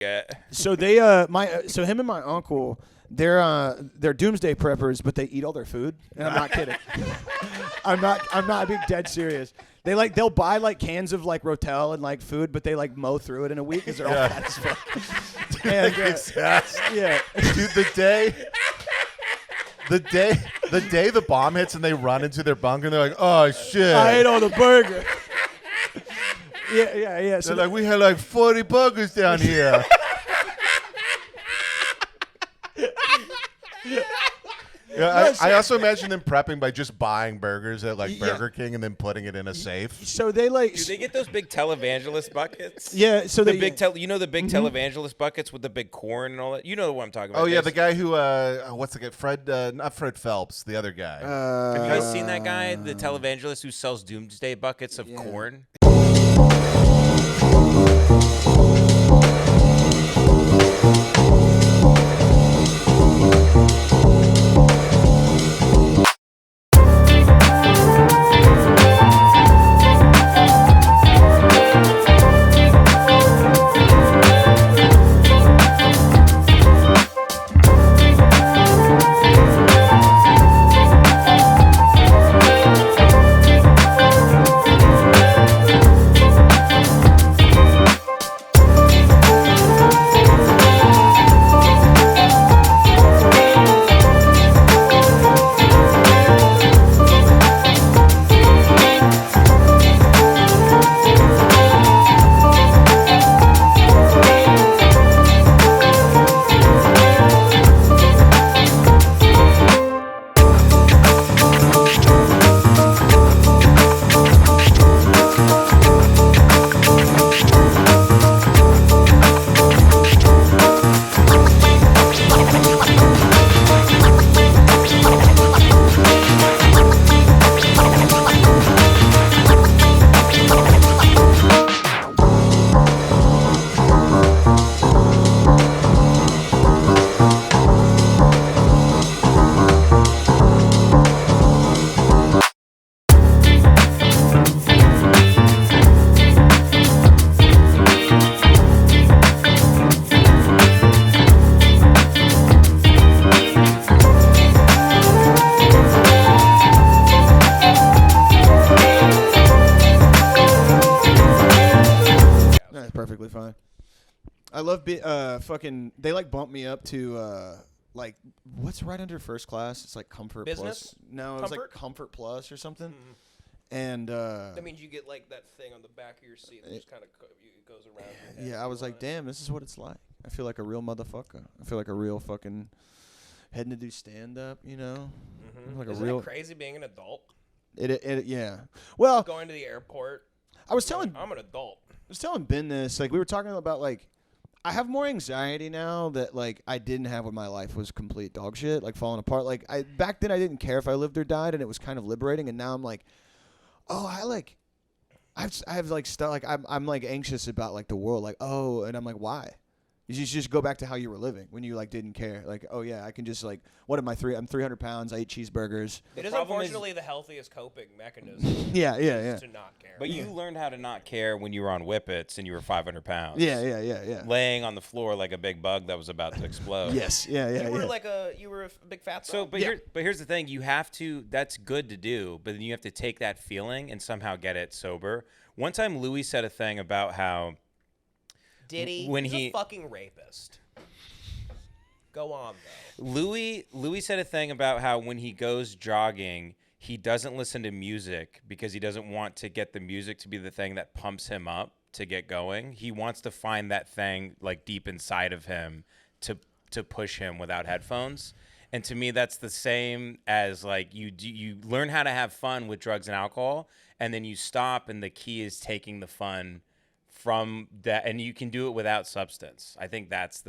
Yeah. So they so him and my uncle, they're doomsday preppers, but they eat all their food. And I'm not kidding. I'm not being dead serious. They'll buy like cans of like Rotel and like food, but they like mow through it in a week because they're all fat as fuck. And, yeah, dude, the day the bomb hits and they run into their bunker and they're like, oh shit, I ate all the burger. Yeah. So they're like, we had like 40 burgers down here. Yeah, I also imagine them prepping by just buying burgers at like Burger King and then putting it in a safe. So they like. Do they get those big televangelist buckets? Yeah. So the big televangelist buckets with the big corn and all that. You know what I'm talking about. Oh yeah, the guy who what's the guy? Fred, not Fred Phelps, the other guy. Have you guys seen that guy, the televangelist who sells doomsday buckets of corn? Fine. I love fucking. They like bump me up to like what's right under first class? It's like Comfort Business? Plus. No, it was like Comfort Plus or something. Mm-hmm. And that means you get like that thing on the back of your seat that just kind of it goes around your head. Yeah, I was like, damn, this is what it's like. I feel like a real motherfucker. I feel like a real fucking heading to do stand up. You know, like Isn't it crazy being an adult? It yeah. Well, going to the airport. I was telling. I'm an adult. I was telling Ben this. Like we were talking about like. I have more anxiety now that like I didn't have when my life was complete dog shit, like falling apart. Like back then I didn't care if I lived or died, and it was kind of liberating. And now I'm like, oh, I have like stuff like I'm like anxious about like the world, like and I'm like, why? You just go back to how you were living when you like didn't care. Like, oh yeah, I can just like, what am I? I'm 300 pounds. I eat cheeseburgers. It is unfortunately the healthiest coping mechanism. Yeah. To not care. But you learned how to not care when you were on whippets and you were 500 pounds. Yeah. Laying on the floor like a big bug that was about to explode. Yes. Yeah. You were a big fat. So, here's the thing: you have to. That's good to do, but then you have to take that feeling and somehow get it sober. One time, Louis said a thing about how. Did he? He's a fucking rapist. Go on, though. Louis said a thing about how when he goes jogging, he doesn't listen to music because he doesn't want to get the music to be the thing that pumps him up to get going. He wants to find that thing like deep inside of him to push him without headphones. And to me, that's the same as like you learn how to have fun with drugs and alcohol, and then you stop, and the key is taking the fun from that, and you can do it without substance. I think that's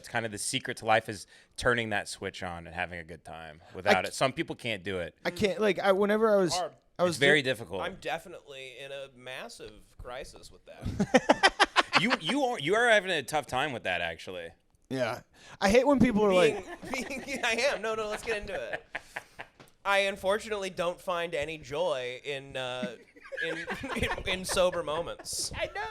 kind of the secret to life, is turning that switch on and having a good time without it. Some people can't do it. I can't whenever I was it's very difficult. I'm definitely in a massive crisis with that. you are having a tough time with that, actually. Yeah, I hate when people are like. I am. No. Let's get into it. I unfortunately don't find any joy in sober moments. I know.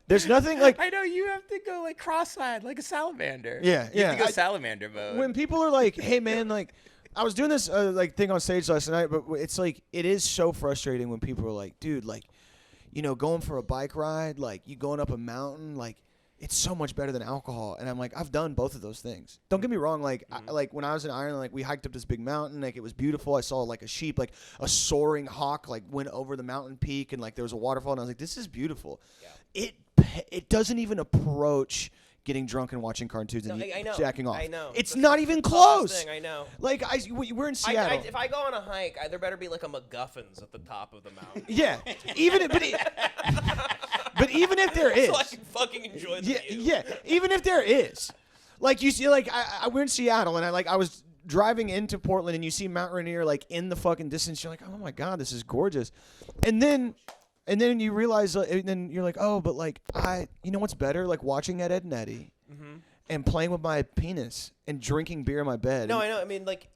There's nothing like. I know you have to go like cross-eyed, like a salamander. Yeah, You yeah. have to go salamander mode. When people are like, "Hey, man," like, I was doing this like thing on stage last night, but it's like it is so frustrating when people are like, "Dude, like, going for a bike ride, like you going up a mountain, like." It's so much better than alcohol, and I'm like, I've done both of those things. Don't get me wrong, like, like when I was in Ireland, like we hiked up this big mountain, like it was beautiful. I saw like a sheep, like a soaring hawk, like went over the mountain peak, and like there was a waterfall, and I was like, this is beautiful. Yeah. It doesn't even approach getting drunk and watching cartoons and jacking off. I know. It's not even close. Thing, I know. Like we're in Seattle. If I go on a hike, there better be like a MacGuffins at the top of the mountain. Yeah, but even if there is, so I can fucking enjoy the view. Yeah, even if there is, like you see, like we're in Seattle, and I was driving into Portland, and you see Mount Rainier like in the fucking distance. You're like, oh my god, this is gorgeous, and then you realize, and then you're like, oh, but like you know what's better? Like watching Ed, and Eddie, and playing with my penis and drinking beer in my bed. No, I know. I mean, like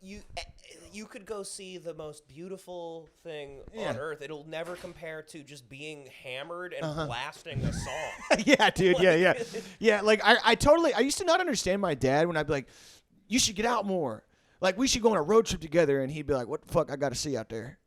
you could go see the most beautiful thing on earth. It'll never compare to just being hammered and blasting a song. Yeah, dude. Yeah. Like I used to not understand my dad when I'd be like, you should get out more. Like we should go on a road trip together, and he'd be like, what the fuck I got to see out there?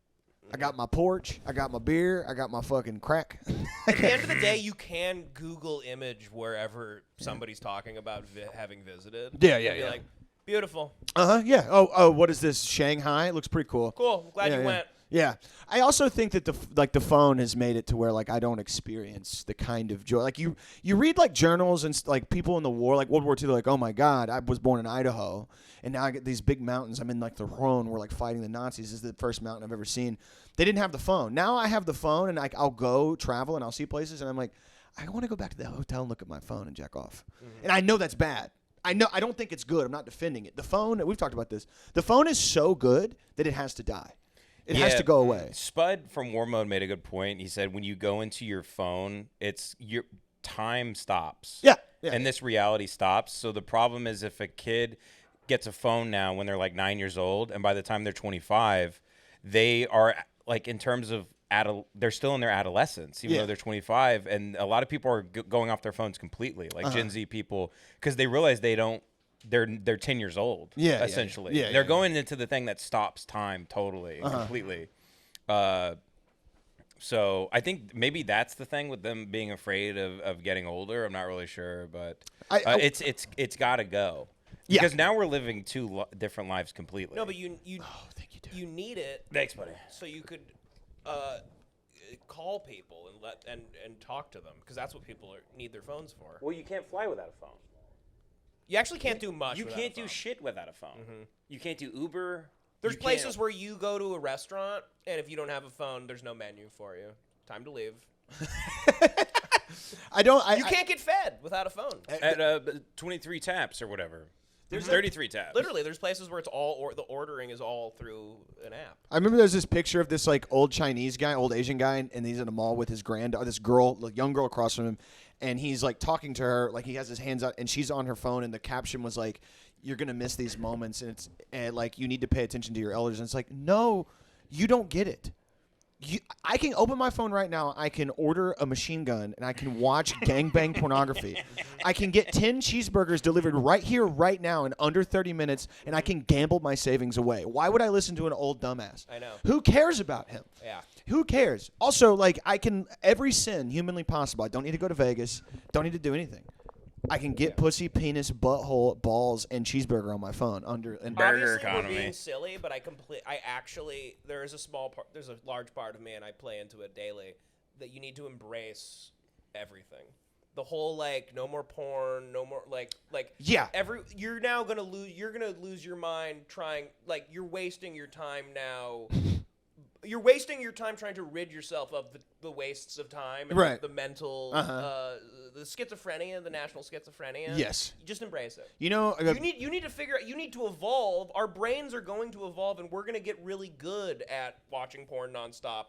I got my porch, I got my beer, I got my fucking crack. At the end of the day, you can Google image wherever somebody's talking about having visited. Yeah. Be like, beautiful. Yeah. Oh, what is this? Shanghai? It looks pretty cool. Cool. Glad you went. Yeah. I also think that the phone has made it to where like I don't experience the kind of joy. Like you read like journals and like people in the war, like World War II, they're like, oh my God, I was born in Idaho, and now I get these big mountains. I'm in like the Rhone, we're like fighting the Nazis. This is the first mountain I've ever seen. They didn't have the phone. Now I have the phone, and I'll go travel and I'll see places, and I'm like, I want to go back to the hotel and look at my phone and jack off. And I know that's bad. I don't think it's good. I'm not defending it. The phone, we've talked about this. The phone is so good that it has to die. It has to go away. Spud from War Mode made a good point. He said when you go into your phone, it's your time stops. Yeah. And this reality stops. So the problem is if a kid gets a phone now when they're like 9 years old, and by the time they're 25, they are like in terms of they're still in their adolescence, even though they're 25. And a lot of people are going off their phones completely, like Gen Z people, because they realize they don't. They're 10 years old, essentially. Yeah, they're going into the thing that stops time totally, completely. So I think maybe that's the thing with them being afraid of getting older. I'm not really sure, but it's got to go. Yeah. Because now we're living two different lives completely. No, but you thank you, dude. You need it. Thanks, buddy. So you could call people and talk to them, because that's what people need their phones for. Well, you can't fly without a phone. You actually can't do much. You can't do shit without a phone. You can't do Uber. There's places where you go to a restaurant, and if you don't have a phone, there's no menu for you. Time to leave. You can't get fed without a phone. At 23 taps or whatever. There's 33 tabs. Literally, there's places where it's all the ordering is all through an app. I remember there's this picture of this like old Chinese guy, old Asian guy, and he's in a mall with his this girl, like young girl across from him, and he's like talking to her, like he has his hands out, and she's on her phone, and the caption was like, "You're gonna miss these moments, and like you need to pay attention to your elders." And it's like, no, you don't get it. I can open my phone right now. I can order a machine gun, and I can watch gangbang pornography. I can get 10 cheeseburgers delivered right here, right now, in under 30 minutes, and I can gamble my savings away. Why would I listen to an old dumbass? I know. Who cares about him? Yeah. Who cares? Also, like, I can, every sin humanly possible. I don't need to go to Vegas. Don't need to do anything. I can get pussy, penis, butthole, balls, and cheeseburger on my phone under and burger Obviously, economy. We're being silly, but there's a large part of me, and I play into it daily, that you need to embrace everything. The whole like no more porn, no more like yeah. You're now gonna lose your mind trying, like, you're wasting your time now. You're wasting your time trying to rid yourself of the wastes of time and right. the mental, the schizophrenia, the national schizophrenia. Yes. Just embrace it. You know, you need to figure out. You need to evolve. Our brains are going to evolve, and we're going to get really good at watching porn nonstop.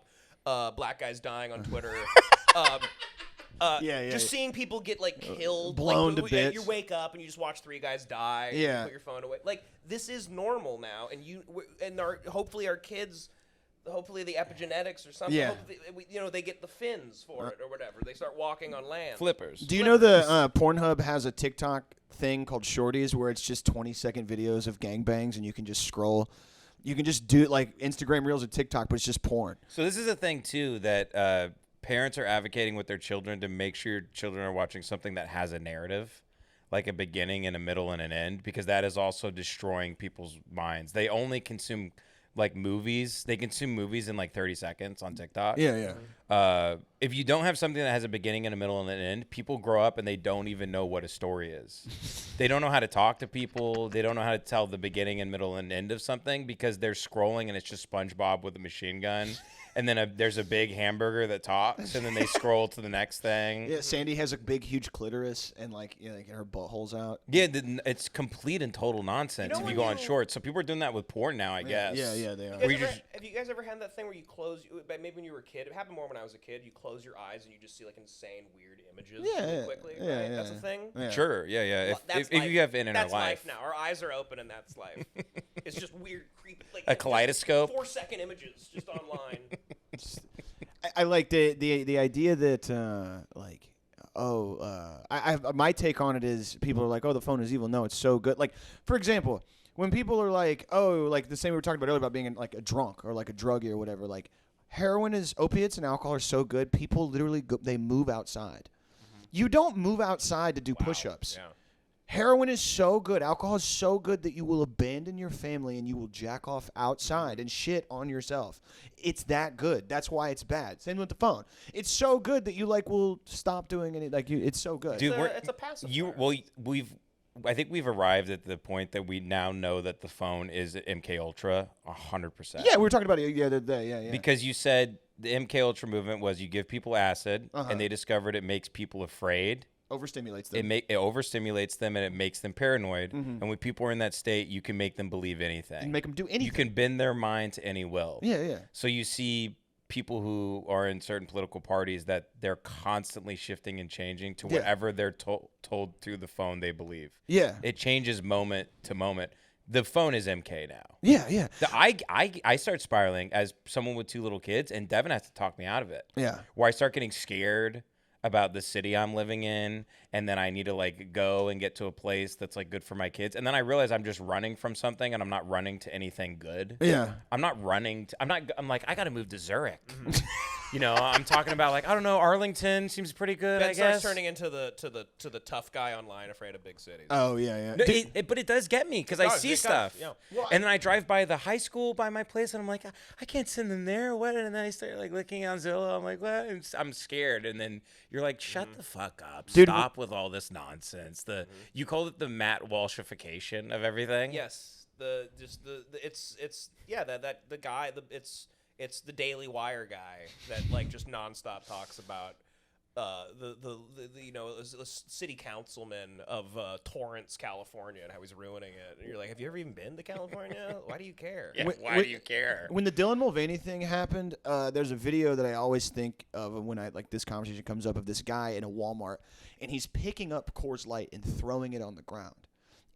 Black guys dying on Twitter. Just seeing people get like killed, blown to bits. You wake up and you just watch 3 guys die. Yeah. And you put your phone away. Like, this is normal now, and hopefully our kids hopefully the epigenetics or something. Yeah. Hopefully, they get the fins for it or whatever. They start walking on land. Flippers. Do you know the Pornhub has a TikTok thing called Shorties where it's just 20-second videos of gangbangs and you can just scroll. You can just do like Instagram Reels or TikTok, but it's just porn. So this is a thing too that parents are advocating with their children to make sure your children are watching something that has a narrative, like a beginning and a middle and an end, because that is also destroying people's minds. They only consume like movies. They consume movies in like 30 seconds on TikTok. Yeah, yeah. If you don't have something that has a beginning and a middle and an end, people grow up and they don't even know what a story is. They don't know how to talk to people. They don't know how to tell the beginning and middle and end of something because they're scrolling and it's just SpongeBob with a machine gun. And then there's a big hamburger that talks, and then they scroll to the next thing. Yeah, Sandy has a big, huge clitoris, and like her butthole's out. Yeah, it's complete and total nonsense if you when go on shorts. So people are doing that with porn now, I guess. Yeah, they are. Have you guys ever had that thing where you close? Maybe when you were a kid. It happened more when I was a kid. You close your eyes and you just see like insane, weird images really quickly. Yeah, right? yeah, That's a thing. Yeah. Sure, yeah. If you have internet that's life. now. Our eyes are open and that's life. It's just weird, creepy. Like A kaleidoscope? 4-second images just online. I like the idea that my take on it is people are like, oh, the phone is evil. No, it's so good. Like, for example, when people are like, oh, like the same we were talking about earlier about being like a drunk or like a druggie or whatever, like opiates and alcohol are so good. People literally they move outside. You don't move outside to do push-ups. Yeah. Heroin is so good. Alcohol is so good that you will abandon your family and you will jack off outside and shit on yourself. It's that good. That's why it's bad. Same with the phone. It's so good that you will stop doing any it's so good. Dude, It's a pacifier. I think we've arrived at the point that we now know that the phone is MK Ultra 100%. Yeah, we were talking about it the other day. Yeah. Because you said the MK Ultra movement was you give people acid, and they discovered it makes people afraid. Overstimulates them. It overstimulates them and it makes them paranoid. And when people are in that state, you can make them believe anything. You make them do anything. You can bend their mind to any will. Yeah. So you see people who are in certain political parties that they're constantly shifting and changing to whatever they're told through the phone they believe. Yeah. It changes moment to moment. The phone is MK now. Yeah. I start spiraling as someone with 2 little kids, and Devin has to talk me out of it. Yeah. Where I start getting scared about the city I'm living in, and then I need to go and get to a place that's good for my kids, and then I realize I'm just running from something and I'm not running to anything good. Yeah. I'm not running I'm like I gotta move to Zurich. I'm talking about I don't know, Arlington seems pretty good. Ben I guess starts turning into the tough guy online, afraid of big cities. Oh yeah. No, but it does get me because I see stuff. Yeah. And then I drive by the high school by my place and I'm like, I can't send them there. What? And then I start looking on Zillow. I'm like, what? And I'm scared. And then you're like, shut the fuck up. Dude, Stop with all this nonsense. You called it the Matt Walshification of everything. Yes. It's the Daily Wire guy that just nonstop talks about the city councilman of Torrance, California, and how he's ruining it. And you're like, have you ever even been to California? Why do you care? Yeah, why do you care? When the Dylan Mulvaney thing happened, there's a video that I always think of when this conversation comes up of this guy in a Walmart, and he's picking up Coors Light and throwing it on the ground.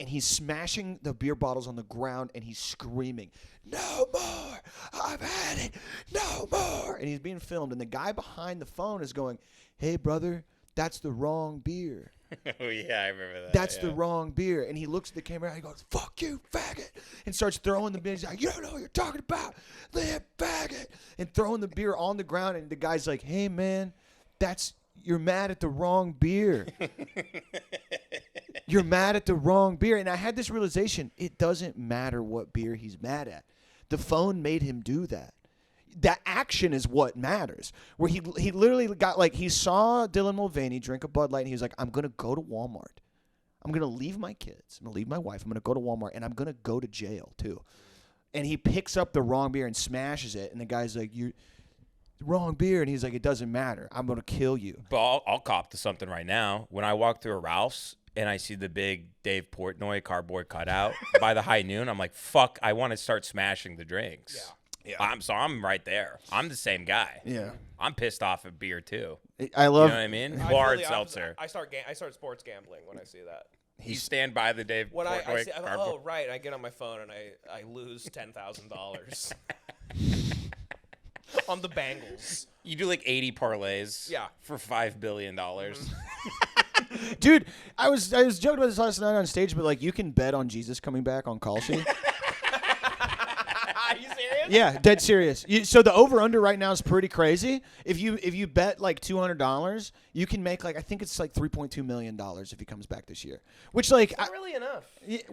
And he's smashing the beer bottles on the ground, and he's screaming, "No more! I've had it! No more!" And he's being filmed, and the guy behind the phone is going, "Hey, brother, that's the wrong beer. Oh, yeah, I remember that. That's the wrong beer." And he looks at the camera, and he goes, "Fuck you, faggot!" And starts throwing the beer. He's like, "You don't know what you're talking about, little faggot!" And throwing the beer on the ground, and the guy's like, "Hey, man, you're mad at the wrong beer." You're mad at the wrong beer. And I had this realization, it doesn't matter what beer he's mad at. The phone made him do that. That action is what matters. Where he literally got he saw Dylan Mulvaney drink a Bud Light, and he was like, I'm going to go to Walmart. I'm going to leave my kids. I'm going to leave my wife. I'm going to go to Walmart, and I'm going to go to jail too. And he picks up the wrong beer and smashes it. And the guy's like, "You're wrong beer." And he's like, "It doesn't matter. I'm going to kill you." But I'll cop to something right now. When I walk through a Ralph's and I see the big Dave Portnoy cardboard cutout by the High Noon, I'm like, fuck, I want to start smashing the drinks. Yeah. I'm right there. I'm the same guy. Yeah. I'm pissed off at beer too. I love. You know what I mean? Hard seltzer. I start sports gambling when I see that. You stand by the Dave When Portnoy I see, cardboard. oh right, I get on my phone and I lose $10,000. on the Bengals. You do like 80 parlays. Yeah. For $5 billion. Dude, I was joking about this last night on stage, but like you can bet on Jesus coming back on Cruelty. Are you serious? Yeah, dead serious. So the over under right now is pretty crazy. If you bet like $200, you can make like I think it's like $3.2 million if he comes back this year. Which like Not really enough.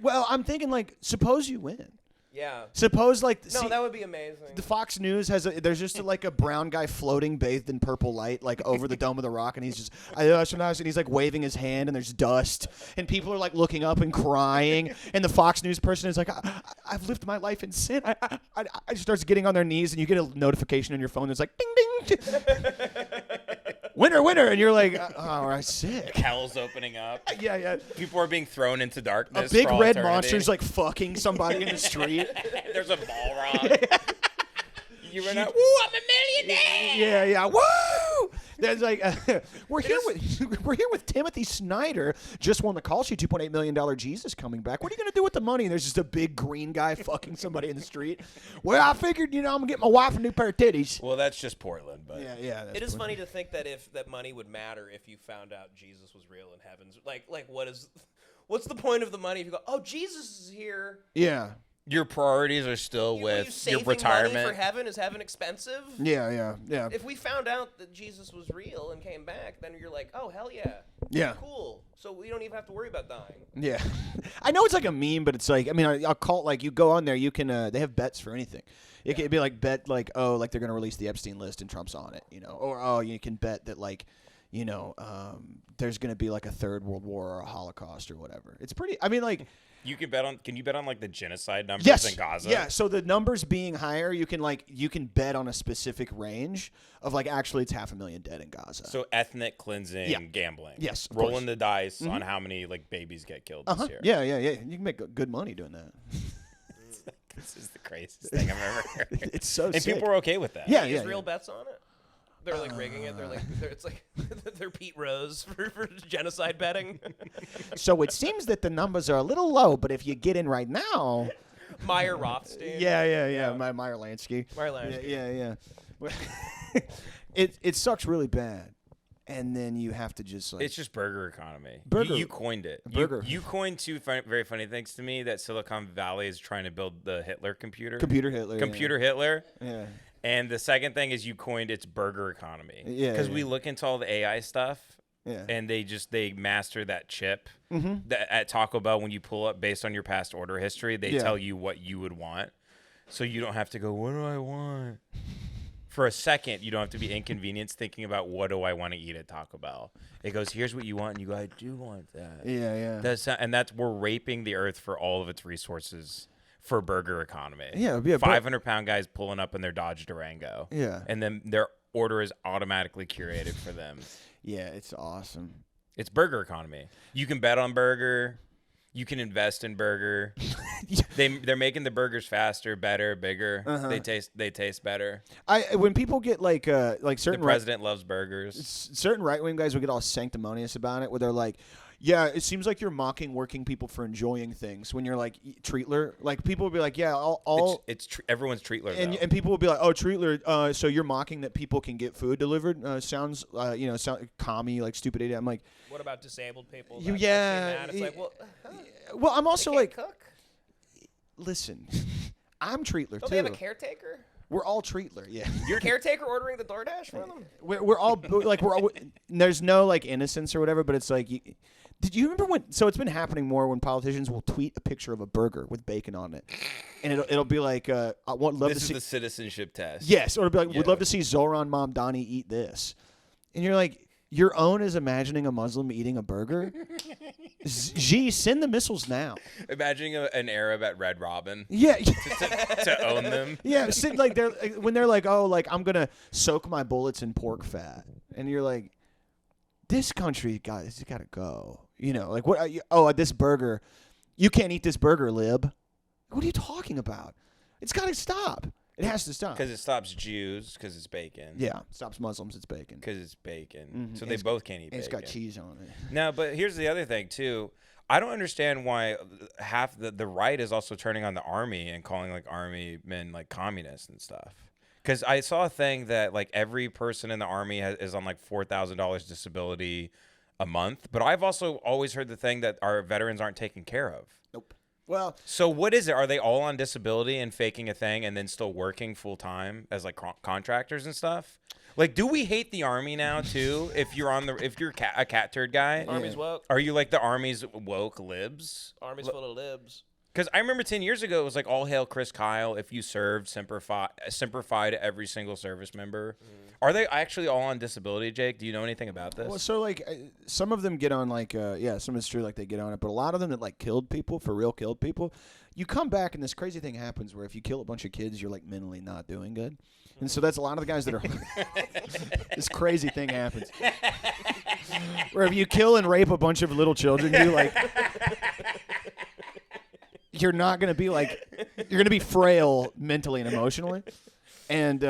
well, I'm thinking like suppose you win. Yeah. Suppose like No, that would be amazing. the Fox News there's just like a brown guy floating bathed in purple light like over the Dome of the Rock, and he's just and he's like waving his hand, and there's dust, and people are like looking up and crying, and the Fox News person is like, I've lived my life in sin. I starts getting on their knees, and you get a notification on your phone that's like ding ding, winner, and you're like, all right, sick. Hell's opening up. Yeah. People are being thrown into A darkness. big for all red eternity. monster's like fucking somebody in the street. There's a Balrog. You run out. Woo! I'm a millionaire. Yeah. Woo! There's like we're here with Timothy Snyder. Just won the call sheet. $2.8 million. Jesus coming back. What are you gonna do with the money? And there's just a big green guy fucking somebody in the street. Well, I figured I'm gonna get my wife a new pair of titties. Well, that's just Portland, but Yeah. It is funny to think that if that money would matter if you found out Jesus was real in heavens. Like what's the point of the money if you go, oh, Jesus is here? Yeah. your priorities are still You with saving your retirement. money for heaven? Is heaven expensive? Yeah. If we found out that Jesus was real and came back, then you're like, oh, hell yeah. Yeah. Cool. So we don't even have to worry about dying. Yeah. I know it's like a meme, but it's like, I mean, a cult, like you go on there, you can, they have bets for anything. It could be like bet like, oh, like they're going to release the Epstein list and Trump's on it, you know, or, oh, you can bet that like, you know, there's going to be like a third world war or a Holocaust or whatever. It's pretty, I mean, like, Can you bet on like the genocide numbers yes, in Gaza? yeah. So the numbers being higher, you can bet on a specific range of like actually it's 500,000 dead in Gaza. So ethnic cleansing, Yeah. gambling. Yes, of rolling course. the dice on how many like babies get killed this year. Yeah. You can make good money doing that. This is the craziest thing I've ever heard. It's so and sick. people are okay with that. Yeah, Israel bets on it. They're like rigging it. It's like they're Pete Rose for genocide betting. So it seems that the numbers are a little low, but if you get in right now, Meyer Rothstein. yeah. Meyer Lansky. Meyer Lansky. Yeah. It sucks really bad, and then you have to just like It's just burger economy. Burger- You coined it. burger. You coined two very funny things to me, that Silicon Valley is trying to build the Hitler computer. computer Hitler. Computer Hitler. Yeah. And the second thing is you coined its burger economy. Yeah, Because yeah. we look into all the AI stuff. Yeah. And they master that chip. That at Taco Bell, when you pull up based on your past order history, they Yeah. tell you what you would want. So you don't have to go, what do I want? For a second, you don't have to be inconvenienced thinking about what do I want to eat at Taco Bell. It goes, here's what you want, and you go, I do want that. Yeah. We're raping the earth for all of its resources for burger economy. Yeah, 500-pound guys pulling up in their Dodge Durango. Yeah. And then their order is automatically curated for them. Yeah, it's awesome. It's burger economy. You can bet on burger. You can invest in burger. They're making the burgers faster, better, bigger. They taste better. When people get like The certain president loves burgers. certain right wing guys will get all sanctimonious about it, where they're like, yeah, it seems like you're mocking working people for enjoying things when you're like Treatler. Like people will be like, yeah, Everyone's treatler. and people will be like, oh, Treatler, so you're mocking that people can get food delivered? Sounds commie, like stupid idiot. I'm like, What about disabled people? You- I've yeah, seen that. It's like, well, well, I'm also they can't like, cook. listen, I'm Treatler Don't too. they have a caretaker? We're all Treatler, yeah. Your caretaker ordering the DoorDash for them? We're all like we're all. There's no like innocence or whatever, but it's like. Did you remember when? So it's been happening more when politicians will tweet a picture of a burger with bacon on it, and it'll be like, I would love This to is see. the citizenship test. Yes, or it'll be like, Yeah. would love to see Zoran Mamdani eat this, and you're like, your own is imagining a Muslim eating a burger. Gee, send the missiles now. Imagining an Arab at Red Robin Yeah. to own them. Yeah, like they're like, oh, like I'm gonna soak my bullets in pork fat, and you're like, this country, guys, it's gotta go. You know, like what? This burger, you can't eat this burger, lib. What are you talking about? It's gotta stop. It has to stop. Because it stops Jews, because it's bacon. Yeah, stops Muslims. It's bacon. Because it's bacon. Mhm. So And they it's- both can't eat And it's bacon. got cheese on it. No, but here's the other thing, too. I don't understand why half the right is also turning on the army and calling like army men like communists and stuff. Because I saw a thing that like every person in the army is on like $4,000 disability a month. But I've also always heard the thing that our veterans aren't taken care of. Nope. Well, So what is it? Are they all on disability and faking a thing and then still working full time as like contractors and stuff? Like, do we hate the army now too? If you're a cat turd guy, Army's woke. are you like the army's woke libs? Army's full of libs. Because I remember 10 years ago, it was like all hail Chris Kyle. If you served, semper fi to every single service member. Are they actually all on disability, Jake? Do you know anything about this? well, so like some of them get on like some is true, like they get on it, but a lot of them that like killed people, you come back and this crazy thing happens where if you kill a bunch of kids, you're like mentally not doing good. And so that's a lot of the guys that are this crazy thing happens. Where if you kill and rape a bunch of little children, you're not going to be like, you're going to be frail mentally and emotionally. And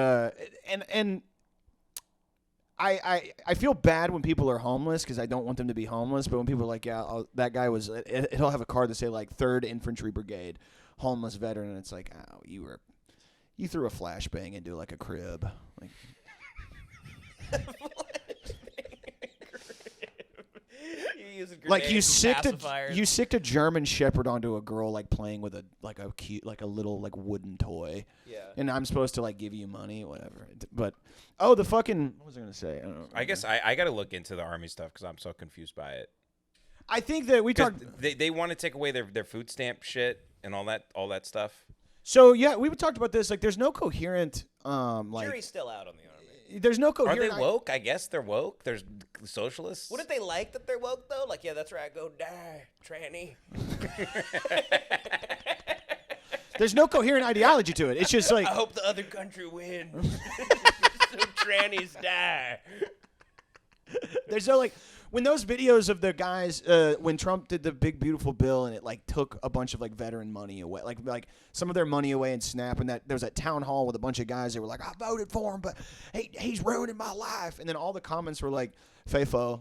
I feel bad when people are homeless because I don't want them to be homeless. But when people are like, yeah, that guy was, he'll have a card that say like 3rd Infantry Brigade, homeless veteran. And it's like, oh, you threw a flashbang into like a crib. Like, you sicked a German Shepherd onto a girl like playing with a little like wooden toy. Yeah. And I'm supposed to like give you money, whatever. But the fucking what was I gonna say? I don't know. I guess I got to look into the army stuff because I'm so confused by it. I think that we talked. They want to take away their food stamp shit and all that stuff. So yeah, we talked about this. Like, there's no coherent like. Jury's still out on the army. There's no Are coherent. they woke? I guess they're woke. There's socialists. Wouldn't they like that they're woke though? Like, yeah, that's right. Go die, tranny. There's no coherent ideology to it. It's just like I hope the other country wins. So trannies die. there's no like when those videos of the guys when Trump did the big beautiful bill and it like took a bunch of like veteran money away, like some of their money away and Snap, and that there was that town hall with a bunch of guys that were like, I voted for him, but he's ruining my life, and then all the comments were like, Fafo.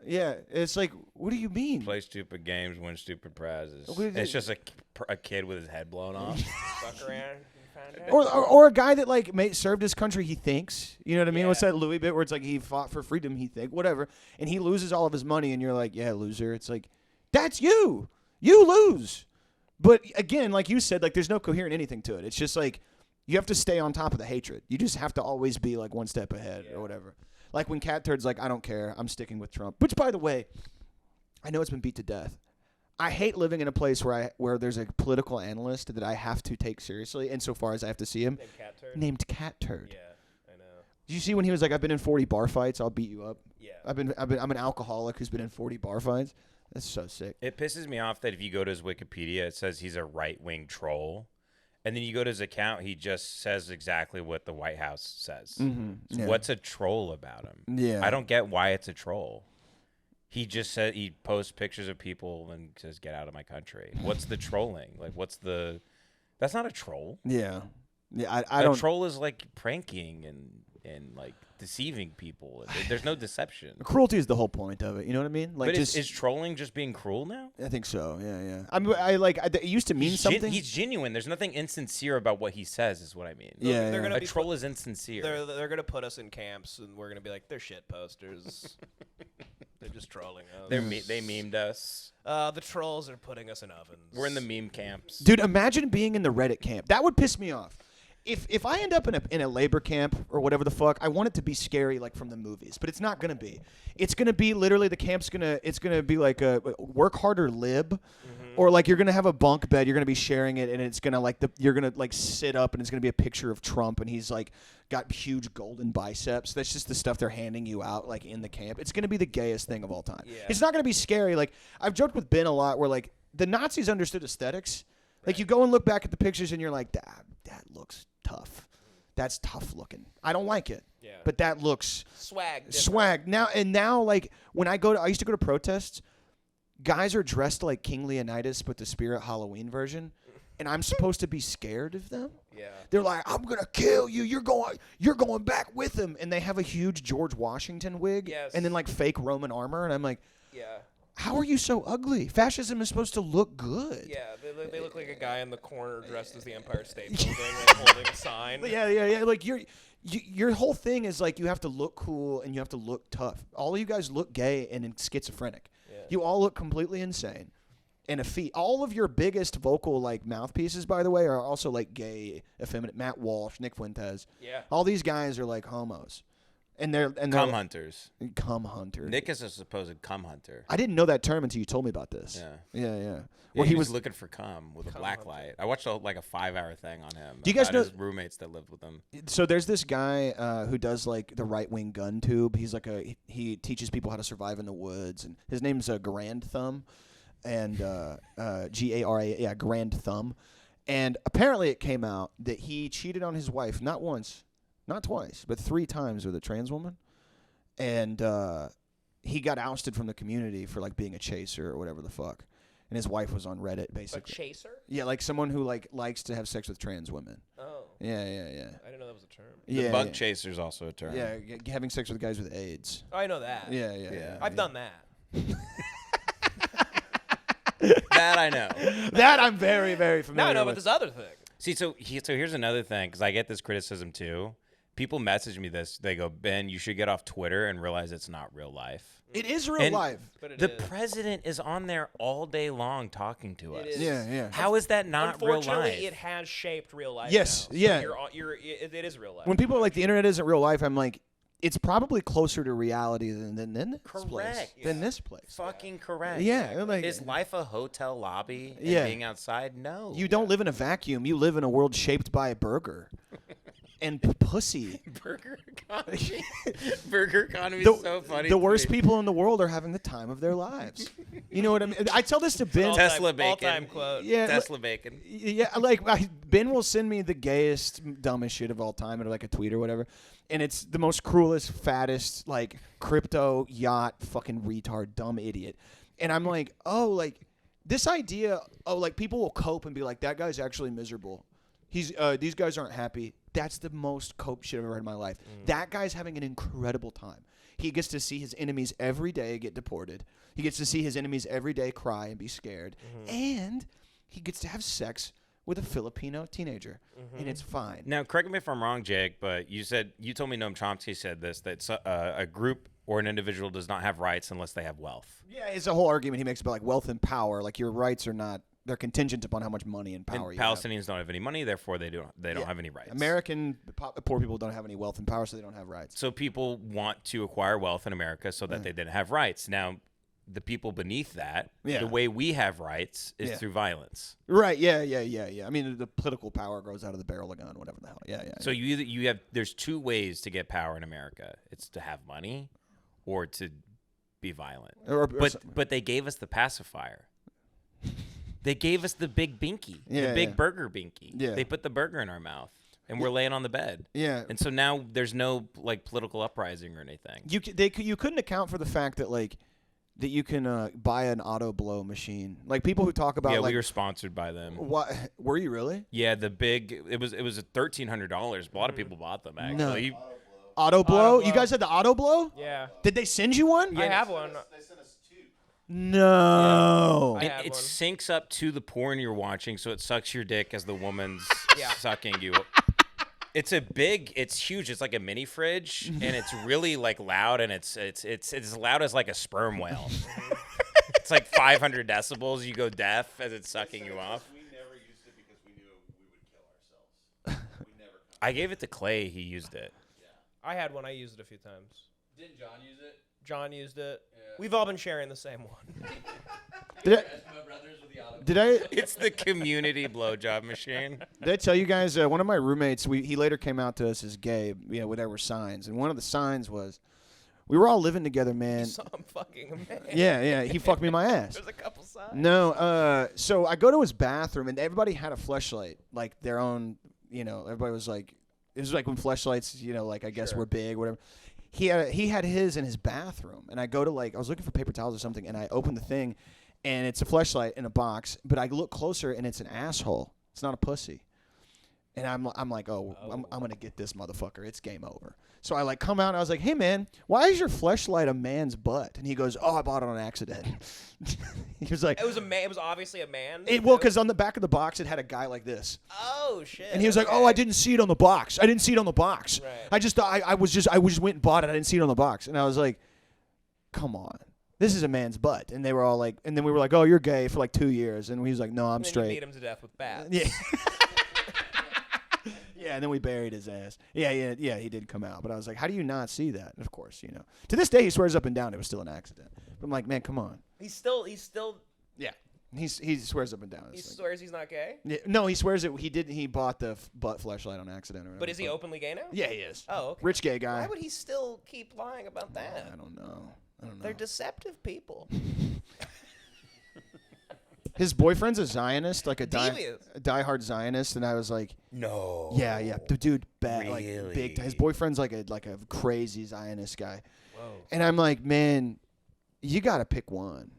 Yeah, it's like, what do you mean? Play stupid games, win stupid prizes. What It's just a kid with his head blown off. Fuck around. And find out. Or a guy that like served his country, he thinks. You know what I mean? Yeah. What's that Louis bit where it's like he fought for freedom, he think, whatever, and he loses all of his money, and you're like, yeah, loser. It's like, that's you. You lose. But again, like you said, like there's no coherent anything to it. It's just like you have to stay on top of the hatred. You just have to always be like one step ahead or whatever. Like when Cat Turd's like, I don't care, I'm sticking with Trump. Which, by the way, I know it's been beat to death. I hate living in a place where there's a political analyst that I have to take seriously, insofar as I have to see him. Named Cat Turd. Yeah, I know. Did you see when he was like, I've been in 40 bar fights, I'll beat you up? Yeah. I'm an alcoholic who's been in 40 bar fights. That's so sick. It pisses me off that if you go to his Wikipedia, it says he's a right-wing troll. And then you go to his account, he just says exactly what the White House says. Mm-hmm. So Yeah. what's a troll about him? Yeah. I don't get why it's a troll. He just said he posts pictures of people and says, get out of my country. What's the trolling? Like, that's not a troll. Yeah. Yeah, I A don't. troll is like pranking and like deceiving people. There's no deception. Cruelty is the whole point of it. You know what I mean? Like, But just is trolling just being cruel now? I think so. Yeah. It used to mean something. He's genuine. There's nothing insincere about what he says, is what I mean. Yeah, They're yeah. gonna A be troll is insincere. They're gonna put us in camps, and we're gonna be like, they're shit posters. They're just trolling us. They memed us. The trolls are putting us in ovens. We're in the meme camps. Dude, imagine being in the Reddit camp. That would piss me off. If I end up in a labor camp or whatever the fuck, I want it to be scary like from the movies, but it's not gonna be. It's gonna be literally the camp's gonna be like a work harder lib, or like you're gonna have a bunk bed, you're gonna be sharing it, and it's gonna like you're gonna like sit up, and it's gonna be a picture of Trump, and he's like got huge golden biceps. That's just the stuff they're handing you out like in the camp. It's gonna be the gayest thing of all time. Yeah. It's not gonna be scary. Like I've joked with Ben a lot, where like the Nazis understood aesthetics. Like you go and look back at the pictures, and you're like, that looks tough. That's tough looking. I don't like it. Yeah. But that looks Swag. now like when I used to go to protests, guys are dressed like King Leonidas but the Spirit Halloween version, and I'm supposed to be scared of them. Yeah. They're like, I'm gonna kill you. You're going back with him, and they have a huge George Washington wig, Yes. and then like fake Roman armor, and I'm like, Yeah. How are you so ugly? Fascism is supposed to look good. Yeah, they look like a guy in the corner dressed as the Empire State Building, like holding a sign. Yeah. Like your whole thing is like you have to look cool and you have to look tough. All of you guys look gay and schizophrenic. Yeah. You all look completely insane. And effete. All of your biggest vocal like mouthpieces, by the way, are also like gay, effeminate. Matt Walsh, Nick Fuentes. Yeah. All these guys are like homos, and they're Cum hunters. Cum hunter. Nick is a supposed cum hunter. I didn't know that term until you told me about this. Yeah. Yeah. Well, He he was was. looking for cum with a Cum black hunter. light. I watched like a 5-hour thing on him. Do you guys about know- his roommates that lived with him? So there's this guy who does like the right wing gun tube. He's like he teaches people how to survive in the woods, and his name's Grand Thumb, and Gara, yeah, Grand Thumb. And apparently it came out that he cheated on his wife not once, not twice, but 3 times with a trans woman, and he got ousted from the community for like being a chaser or whatever the fuck. And his wife was on Reddit A basically. chaser? Yeah, like someone who like likes to have sex with trans women. Oh, Yeah. I didn't know that was a term. Yeah, Bug yeah. chaser's also a term. Yeah, having sex with guys with AIDS. Oh, I know that. Yeah. I've done that. That I know. That I'm very, very Now familiar I know about with. this other thing. See, so here's another thing, because I get this criticism too. People message me this. They go, Ben, you should get off Twitter and realize it's not real life. It is real And life. But it The is. president is on there all day long talking to us. It is. Yeah. How is that not real Unfortunately, life? it has shaped real life. Yes, now. So yeah. it is real life. When people are like, the internet isn't real life, I'm like, it's probably closer to reality than this place. Correct. Than this place. Fucking correct. Yeah, like Is life a hotel lobby and Yeah. being outside? No. you don't live in a vacuum. You live in a world shaped by a burger and pussy. Burger economy. Burger economy The, is so funny. the to worst me. people in the world are having the time of their lives. You know what I mean? I tell this to Ben. Tesla bacon. All-time quote. Yeah, Tesla bacon. Yeah, like Ben will send me the gayest, dumbest shit of all time in like a tweet or whatever, and it's the most cruelest, fattest, like crypto yacht, fucking retard, dumb idiot, and I'm like, oh, like this idea, oh, like people will cope and be like, that guy's actually miserable. He's these guys aren't happy. That's the most cope shit I've ever heard in my life. That guy's having an incredible time. He gets to see his enemies every day get deported. He gets to see his enemies every day cry and be scared. And he gets to have sex with a Filipino teenager. And it's fine. Now, correct me if I'm wrong, Jake, but you told me Noam Chomsky said this, that a group or an individual does not have rights unless they have wealth. Yeah, it's a whole argument he makes about like wealth and power. Like your rights are not, they're contingent upon how much money and And power you have. Palestinians don't have any money, therefore they don't Yeah. have any rights. American poor people don't have any wealth and power, so they don't have rights. So people want to acquire wealth in America so that they didn't have rights. Now, the people beneath that, Yeah. the way we have rights is Yeah. through violence. Right, yeah. I mean, the political power grows out of the barrel of a gun, whatever the hell. Yeah. So there's 2 ways to get power in America. It's to have money or to be violent. But they gave us the pacifier. They gave us the big binky, Yeah, the big yeah. burger binky. Yeah. They put the burger in our mouth, and we're laying on the bed. Yeah. And so now there's no like political uprising or anything. You couldn't account for the fact that like that you can buy an auto blow machine. Like people who talk about Yeah, like we were sponsored by them. what were you really? Yeah, the big it was $1,300. A lot of people bought them actually. No. You- Auto blow? blow. You guys had the auto blow? Yeah. Did they send you one? I have one. No. I have it one. syncs up to the porn you're watching, so it sucks your dick as the woman's Yeah. sucking you. It's huge. It's like a mini fridge, and it's really like loud, and it's as loud as like a sperm whale. It's like 500 decibels. You go deaf as it's sucking you off. We never used it because we knew we would kill ourselves. We never. I gave it to Clay. He used it. I had one. I used it a few times. Didn't John use it? John used it. Yeah. We've all been sharing the same one. Did Eskimo brothers with the auto. It's the community blowjob machine. I tell you guys? One of my roommates, he later came out to us as gay. You know, there were signs, and one of the signs was, we were all living together, man. So I'm fucking a man. Yeah. He fucked me in my ass. There's a couple signs. No, so I go to his bathroom, and everybody had a fleshlight, like their own. You know, everybody was like, it was like when fleshlights, you know, like I guess Sure. were big, whatever. He had his in his bathroom, and I go to I was looking for paper towels or something, and I open the thing, and it's a fleshlight in a box, but I look closer, and it's an asshole. It's not a pussy. And I'm like, I'm gonna get this motherfucker. It's game over. So I like come out and I was like, hey man, why is your fleshlight a man's butt? And he goes, oh, I bought it on accident. He was like, It was a man. It was obviously a man. well, because on the back of the box it had a guy like this. Oh shit. And he was like, oh, I didn't see it on the box. I didn't see it on the box. Right. I just thought I just went and bought it. I didn't see it on the box. And I was like, come on. This is a man's butt. And they were all like, and then we were like, oh, you're gay for like 2 years. And he was like, no, I'm And then straight. You beat him to death with bats. Yeah. Yeah, and then we buried his ass. Yeah, he did come out. But I was like, how do you not see that? And of course, to this day, he swears up and down it was still an accident. But I'm like, man, come on. He's still. Yeah. He swears up and down. He It's like- swears he's not gay. Yeah, no, he swears that he bought the butt fleshlight on accident. Or whatever, But is he openly gay now? Yeah, he is. Oh, okay. Rich gay guy. Why would he still keep lying about that? I don't know. They're deceptive people. His boyfriend's a Zionist, like a Devious. diehard Zionist, and I was like, No. yeah, the dude bad, like Really? big. His boyfriend's like a crazy Zionist guy, Whoa. and I'm like, man, you got to pick one.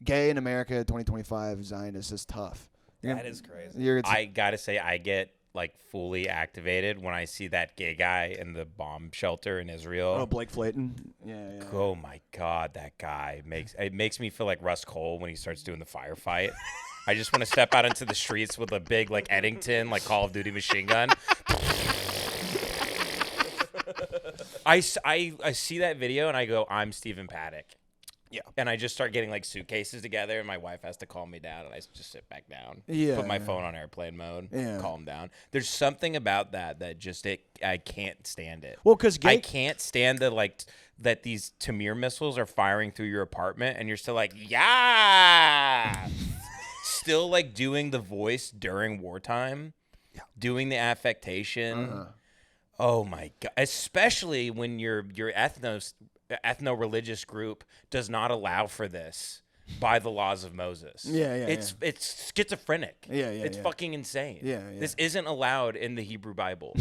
Gay in America, 2025, Zionist is tough. That is crazy. I gotta say, I get like fully activated when I see that gay guy in the bomb shelter in Israel. Oh, Blake Flayton. Yeah. Oh my God, that guy makes me feel like Russ Cole when he starts doing the firefight. I just want to step out into the streets with a big like Eddington, like Call of Duty machine gun. I see that video and I go, I'm Stephen Paddock. Yeah. And I just start getting like suitcases together and my wife has to calm me down and I just sit back down. Yeah. Put my phone on airplane mode. Yeah. Calm down. There's something about that just I can't stand it. Well, because I can't stand that these Tamir missiles are firing through your apartment and you're still like, yeah. Still like doing the voice during wartime. Yeah. Doing the affectation. Oh my God. Especially when your ethno-religious group does not allow for this by the laws of Moses. It's schizophrenic. It's fucking insane. Yeah. This isn't allowed in the Hebrew Bible.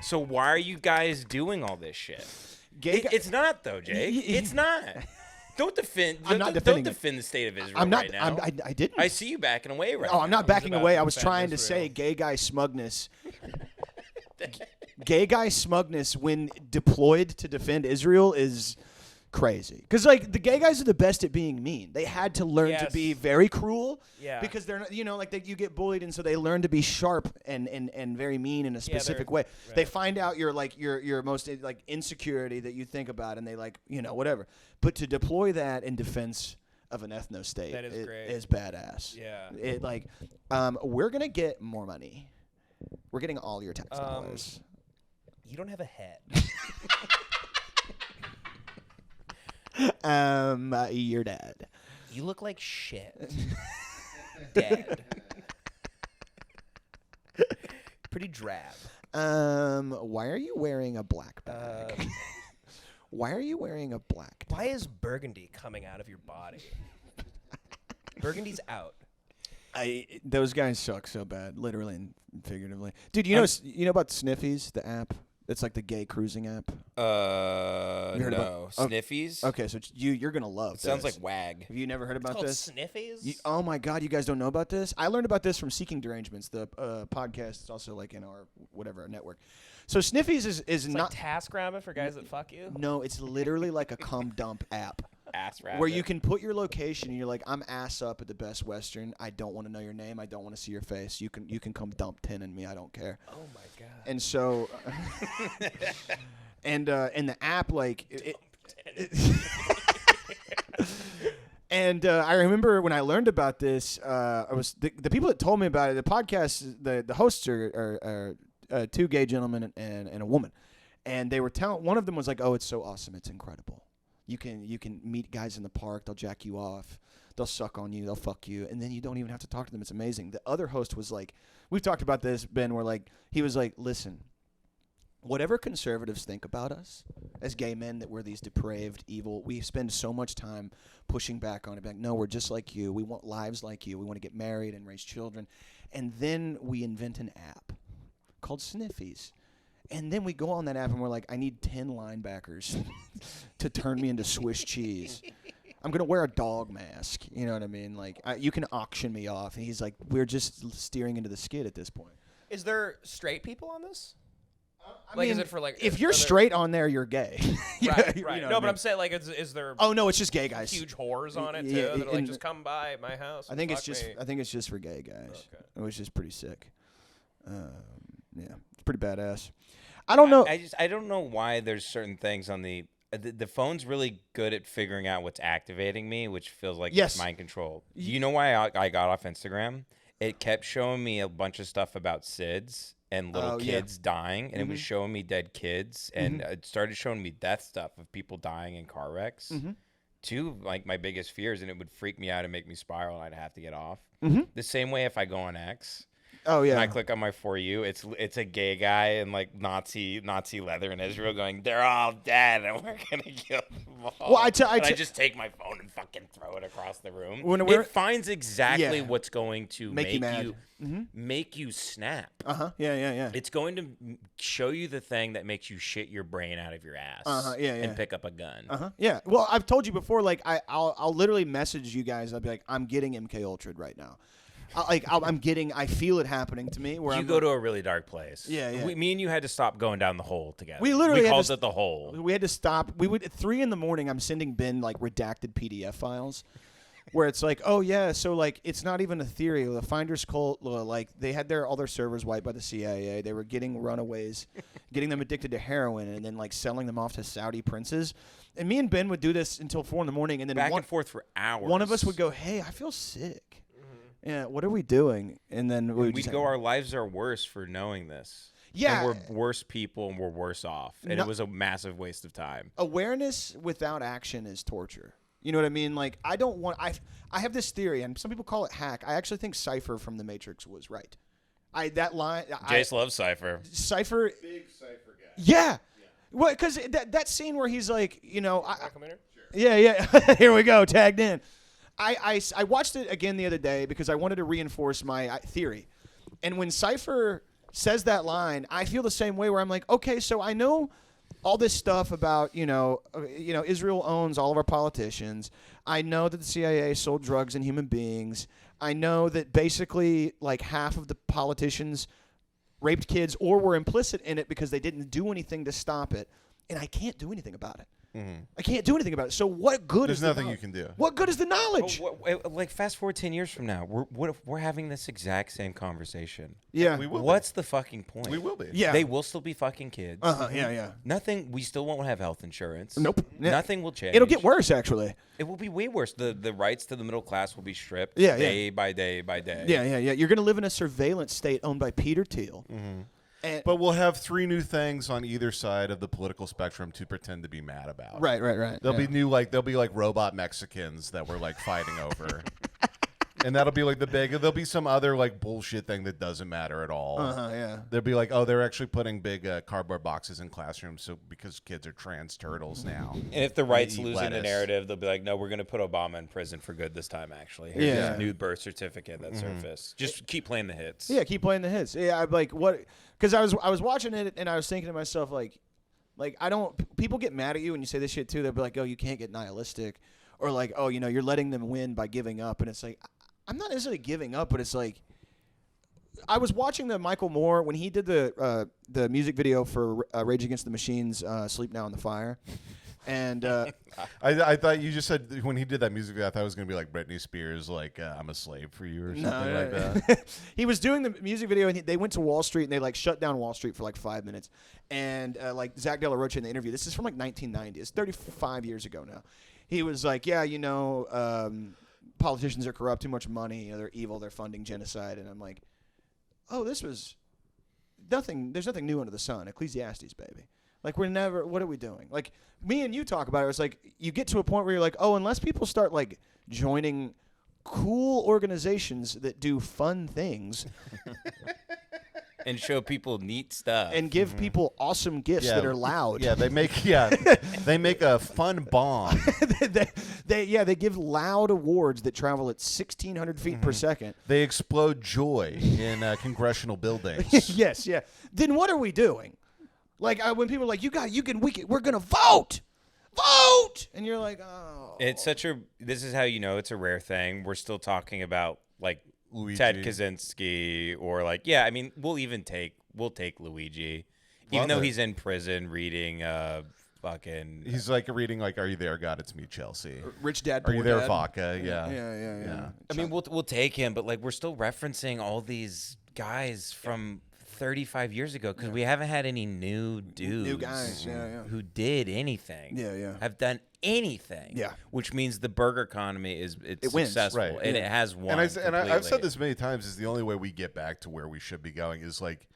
So why are you guys doing all this shit? It's not though, Jake. It's not. Don't defend. I'm not don't defending defend the state of Israel I'm not. right now. I didn't. I see you backing away right Oh, now. I'm not backing about away. to I was defend trying to Israel. say gay guy smugness. Gay guy smugness when deployed to defend Israel is crazy. Because like the gay guys are the best at being mean. They had to learn to Yes. be very cruel. Yeah. Because they're not, you get bullied, and so they learn to be sharp and very mean in a specific way. right. They find out your most like insecurity that you think about, and they whatever. But to deploy that in defense of an ethno state, That is great. is badass. Yeah. We're gonna get more money. We're getting all your tax dollars. You don't have a head. You're dead. You look like shit. Dead. Pretty drab. Why are you wearing a black bag? Why are you wearing a black Why is burgundy coming out of your body? Burgundy's out. Those guys suck so bad, literally and figuratively. Dude, you know about Sniffies, the app? It's like the gay cruising app. No. about- Sniffies? Okay, so you're gonna love. Sounds this. like WAG. Have you never heard It's about called this? Sniffies? Oh my God, you guys don't know about this? I learned about this from Seeking Derangements, the podcast. It's also like in our whatever network. So Sniffies is It's not. like TaskRabbit for guys that fuck you? No, it's literally like a cum dump app. Ass rabbit. Where you can put your location and you're like, I'm ass up at the Best Western. I don't want to know your name. I don't want to see your face. You can come dump 10 in me. I don't care. Oh my god. And so, and the app and I remember when I learned about this, I was the people that told me about it. The podcast, the hosts are two gay gentlemen and a woman, and they were telling. One of them was like, "Oh, it's so awesome. It's incredible. You can meet guys in the park. They'll jack you off. They'll suck on you. They'll fuck you, and then you don't even have to talk to them. It's amazing." The other host was like, "We've talked about this, Ben. He was like, listen, whatever conservatives think about us as gay men, that we're these depraved, evil, we spend so much time pushing back on it. Like, no, we're just like you. We want lives like you. We want to get married and raise children, and then we invent an app called Sniffies." And then we go on that app and we're like, I need 10 linebackers to turn me into Swiss cheese. I'm going to wear a dog mask. You know what I mean? Like, you can auction me off. And he's like, we're just steering into the skid at this point. Is there straight people on this? I Like, mean, is it for like? if you're are there- straight on there, you're gay. Right, You right. know No, what I but I'm mean? saying like, is there Oh no, it's just gay guys. huge whores on it too? Yeah, that are like, and- just come by my house. I and think it's fuck just me. I think it's just for gay guys. Okay. It was just pretty sick. Yeah, it's pretty badass. I don't know. I don't know why there's certain things on the phone's really good at figuring out what's activating me, which feels like Yes. it's mind control. You know why I got off Instagram? It kept showing me a bunch of stuff about SIDS and little Oh, yeah. kids dying, and it was showing me dead kids, and it started showing me death stuff of people dying in car wrecks. Two of, like my biggest fears, and it would freak me out and make me spiral, and I'd have to get off. The same way if I go on X. Oh yeah. When I click on my For You, it's a gay guy in like Nazi leather in Israel going, they're all dead and we're gonna kill them all. Well, I just take my phone and fucking throw it across the room. When we're- it finds exactly Yeah. what's going to Make you mad. make you snap. Yeah. It's going to show you the thing that makes you shit your brain out of your ass. Yeah. And pick up a gun. Yeah. Well, I've told you before. Like, I'll literally message you guys. I'll be like, I'm getting MK Ultra right now. I feel it happening to me. Where You I'm go to a really dark place. Yeah. Me and you had to stop going down the hole together. We literally had called to it the hole. We had to stop. We would at 3 a.m. I'm sending Ben like redacted PDF files, where it's like, oh yeah, so like it's not even a theory. The Finders cult, like they had all their servers wiped by the CIA. They were getting runaways, getting them addicted to heroin, and then like selling them off to Saudi princes. And me and Ben would do this until 4 a.m, and then Back and forth for hours. one of us would go, hey, I feel sick. Yeah, what are we doing? And then we go, our lives are worse for knowing this. Yeah. And we're worse people and we're worse off. And No- it was a massive waste of time. Awareness without action is torture. You know what I mean? Like, I don't want. I have this theory, and some people call it hack. I actually think Cypher from The Matrix was right. That line. Jace loves Cypher. Cypher. Big cipher guy. Yeah. Well, because that scene where he's like, you know, Can I come in here? yeah. Here we go, tagged in. I watched it again the other day because I wanted to reinforce my theory. And when Cypher says that line, I feel the same way where I'm like, okay, so I know all this stuff about, Israel owns all of our politicians. I know that the CIA sold drugs and human beings. I know that basically like half of the politicians raped kids or were implicit in it because they didn't do anything to stop it. And I can't do anything about it. I can't do anything about it. So what good There's is the nothing knowledge? you can do. What good is the knowledge? Like fast forward 10 years from now, we're having this exact same conversation. Yeah. We will. What's the fucking point? We will be. Yeah. They will still be fucking kids. Yeah. Nothing. We still won't have health insurance. Nope. Yeah. Nothing will change. It'll get worse, actually. It will be way worse. The rights to the middle class will be stripped Yeah, day by day by day. Yeah. You're going to live in a surveillance state owned by Peter Thiel. And, But we'll have 3 new things on either side of the political spectrum to pretend to be mad about. right. There'll be there'll be like robot Mexicans that we're like fighting over. And that'll be like there'll be some other like bullshit thing that doesn't matter at all. Yeah. They'll be like, oh, they're actually putting big cardboard boxes in classrooms because kids are trans turtles now. And if the right's eat losing the lettuce. narrative, they'll be like, no, we're going to put Obama in prison for good this time, actually. Here's Yeah. this new birth certificate that surfaced. Just keep playing the hits. Yeah, keep playing the hits. Yeah, I'm like, what? Because I was watching it and I was thinking to myself, like I don't. People get mad at you when you say this shit too. They'll be like, oh, you can't get nihilistic, or like, oh, you're letting them win by giving up. And it's like, I'm not necessarily giving up, but it's like, I was watching the Michael Moore when he did the music video for Rage Against the Machine's "Sleep Now in the Fire," and I thought you just said when he did that music video, I thought it was going to be like Britney Spears, like I'm a slave for you or something like that. He was doing the music video, and they went to Wall Street, and they like shut down Wall Street for like 5 minutes. And like Zach De La Rocha in the interview, this is from like 1990. It's 35 years ago now. He was like, yeah, politicians are corrupt, too much money, they're evil, they're funding genocide. And I'm like, oh, this was nothing. There's nothing new under the sun. Ecclesiastes, baby. Like, what are we doing? Like, me and you talk about it. It's like you get to a point where you're like, oh, unless people start like joining cool organizations that do fun things And show people neat stuff. and give people awesome gifts that are loud. Yeah, they make a fun bomb. they give loud awards that travel at 1,600 feet per second. They explode joy in congressional buildings. Yes, yeah. Then what are we doing? Like when people are like, we're gonna vote, and you're like, oh. It's this is how you know it's a rare thing. We're still talking about like Luigi. Ted Kaczynski, or like, yeah, I mean, we'll take Luigi, even Love though it. he's in prison reading fucking. He's like reading like, "Are you there, God? It's me, Chelsea." Rich Dad, Are Poor you there, Dad. Vodka? Yeah. Yeah. I mean, we'll take him, but like, we're still referencing all these guys from 35 years ago because we haven't had any new dudes, New guys, yeah. who did anything, Yeah. have done anything, Yeah. which means the burger economy is It wins. successful, Right. and Yeah. it has won. And I've said completely. this many times, is the only way we get back to where we should be going is like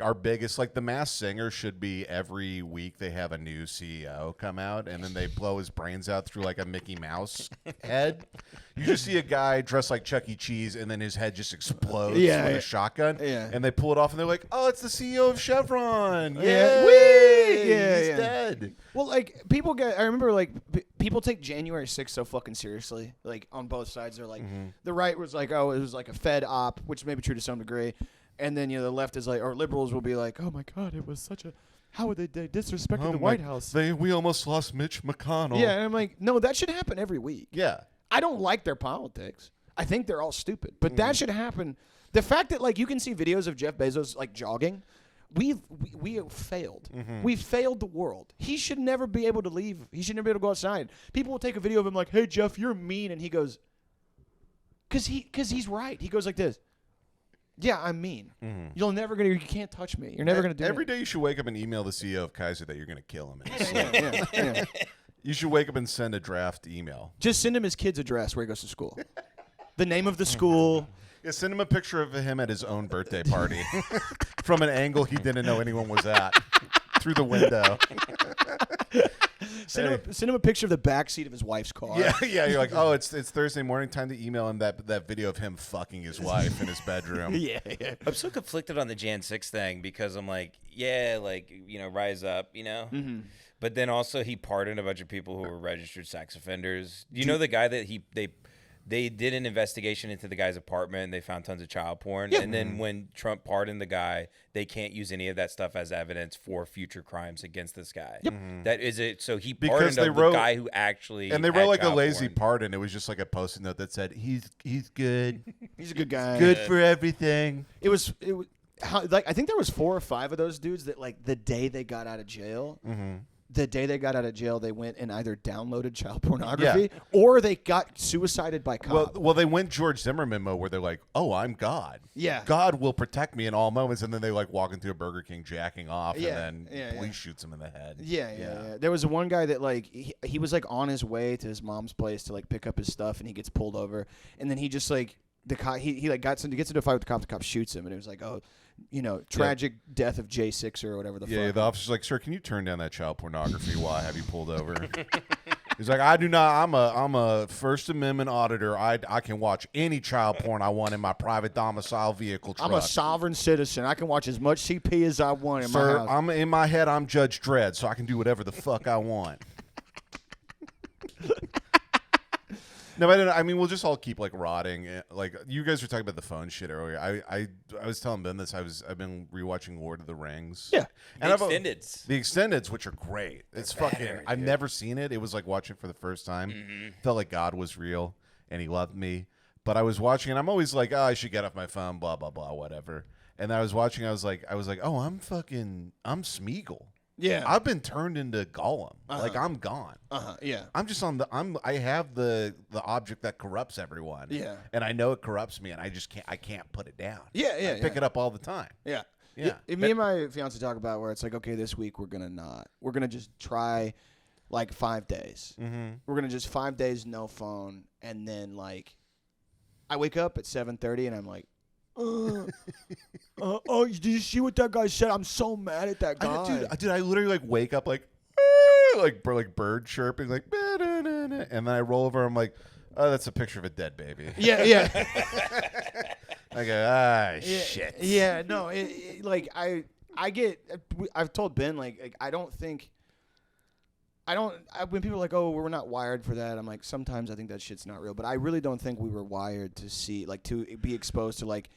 our biggest, like the Masked Singer should be every week they have a new CEO come out and then they blow his brains out through like a Mickey Mouse head. You just see a guy dressed like Chuck E. Cheese and then his head just explodes with a shotgun. Yeah. And they pull it off and they're like, "Oh, it's the CEO of Chevron. Yeah. Yeah, Whee! he's Yeah. dead." Well, like I remember like people take January 6th so fucking seriously. Like on both sides, they're like, the right was like, oh, it was like a Fed op, which may be true to some degree, and then the left is like, or liberals will be like, oh my God, it was such a, how would they disrespected the White House? We almost lost Mitch McConnell. Yeah, and I'm like, no, that should happen every week. Yeah. I don't like their politics. I think they're all stupid, but that should happen. The fact that like you can see videos of Jeff Bezos like jogging, we have failed. We've failed the world. He should never be able to leave. He should never be able to go outside. People will take a video of him like, "Hey Jeff, you're mean," and he goes, "Cause he's right." He goes like this. Yeah, I'm mean. You can't touch me. You're never gonna do Every it. day you should wake up and email the CEO of Kaiser that you're going to kill him. Yeah. You should wake up and send a draft email. Just send him his kid's address where he goes to school, the name of the school. Yeah, send him a picture of him at his own birthday party from an angle he didn't know anyone was at through the window. Send him a picture of the back seat of his wife's car. Yeah. You're like, oh, it's Thursday morning. Time to email him that video of him fucking his wife in his bedroom. yeah. I'm so conflicted on the Jan 6 thing because I'm like, yeah, like, rise up, But then also he pardoned a bunch of people who were registered sex offenders. You know the guy that they did an investigation into the guy's apartment and they found tons of child porn. Yeah. And then when Trump pardoned the guy, they can't use any of that stuff as evidence for future crimes against this guy. Yep. That is it. So he Because pardoned they the guy who actually And they had wrote like a child lazy porn. pardon. It was just like a post-it note that said, he's good. He's a good guy. Good for everything. It was I think there was 4 or 5 of those dudes that like the day they got out of jail. The day they got out of jail, they went and either downloaded child pornography or they got suicided by cop. Well, they went George Zimmerman mode where they're like, "Oh, I'm God. Yeah. God will protect me in all moments." And then they like walk into a Burger King, jacking off, Yeah, and then police shoots him in the head. Yeah. There was one guy that like he was like on his way to his mom's place to like pick up his stuff, and he gets pulled over, and then he just like the cop he like gets into a fight with the cop. The cop shoots him, and it was like, oh, tragic death of J6 or whatever the fuck. Yeah, the officer's like, "Sir, can you turn down that child pornography while I have you pulled over?" He's like, "I do not. I'm a First Amendment auditor. I can watch any child porn I want in my private domicile vehicle truck. I'm a sovereign citizen. I can watch as much CP as I want in Sir, my house." I'm in my head. I'm Judge Dredd, so I can do whatever the fuck I want." No, I mean, we'll just all keep like rotting. Like you guys were talking about the phone shit earlier. I was telling Ben this. I've been rewatching Lord of the Rings. Yeah. The extendeds. The extendeds, which are great. It's fucking. I've never seen it. It was like watching it for the first time. Felt like God was real and He loved me. But I was watching, and I'm always like, oh, I should get off my phone. Blah blah blah, whatever. And I was watching. I was like, oh, I'm Smeagol. Yeah. I've been turned into Gollum. Like I'm gone. Yeah. I'm just on I have the object that corrupts everyone. Yeah. And I know it corrupts me and I can't put it down. Yeah. I pick it up all the time. Yeah. Yeah. Me and my fiance talk about where it's like, okay, this week we're gonna just try like 5 days. We're gonna just 5 days no phone, and then like I wake up at 7:30 and I'm like, oh, did you see what that guy said? I'm so mad at that guy. Dude, I literally like wake up like bird chirping like and then I roll over. I'm like, oh, that's a picture of a dead baby. Yeah. I go, shit. Yeah, no, like I've told Ben like I don't think. When people are like, oh, we're not wired for that, I'm like, sometimes I think that shit's not real. But I really don't think we were wired to see, like, to be exposed to, like,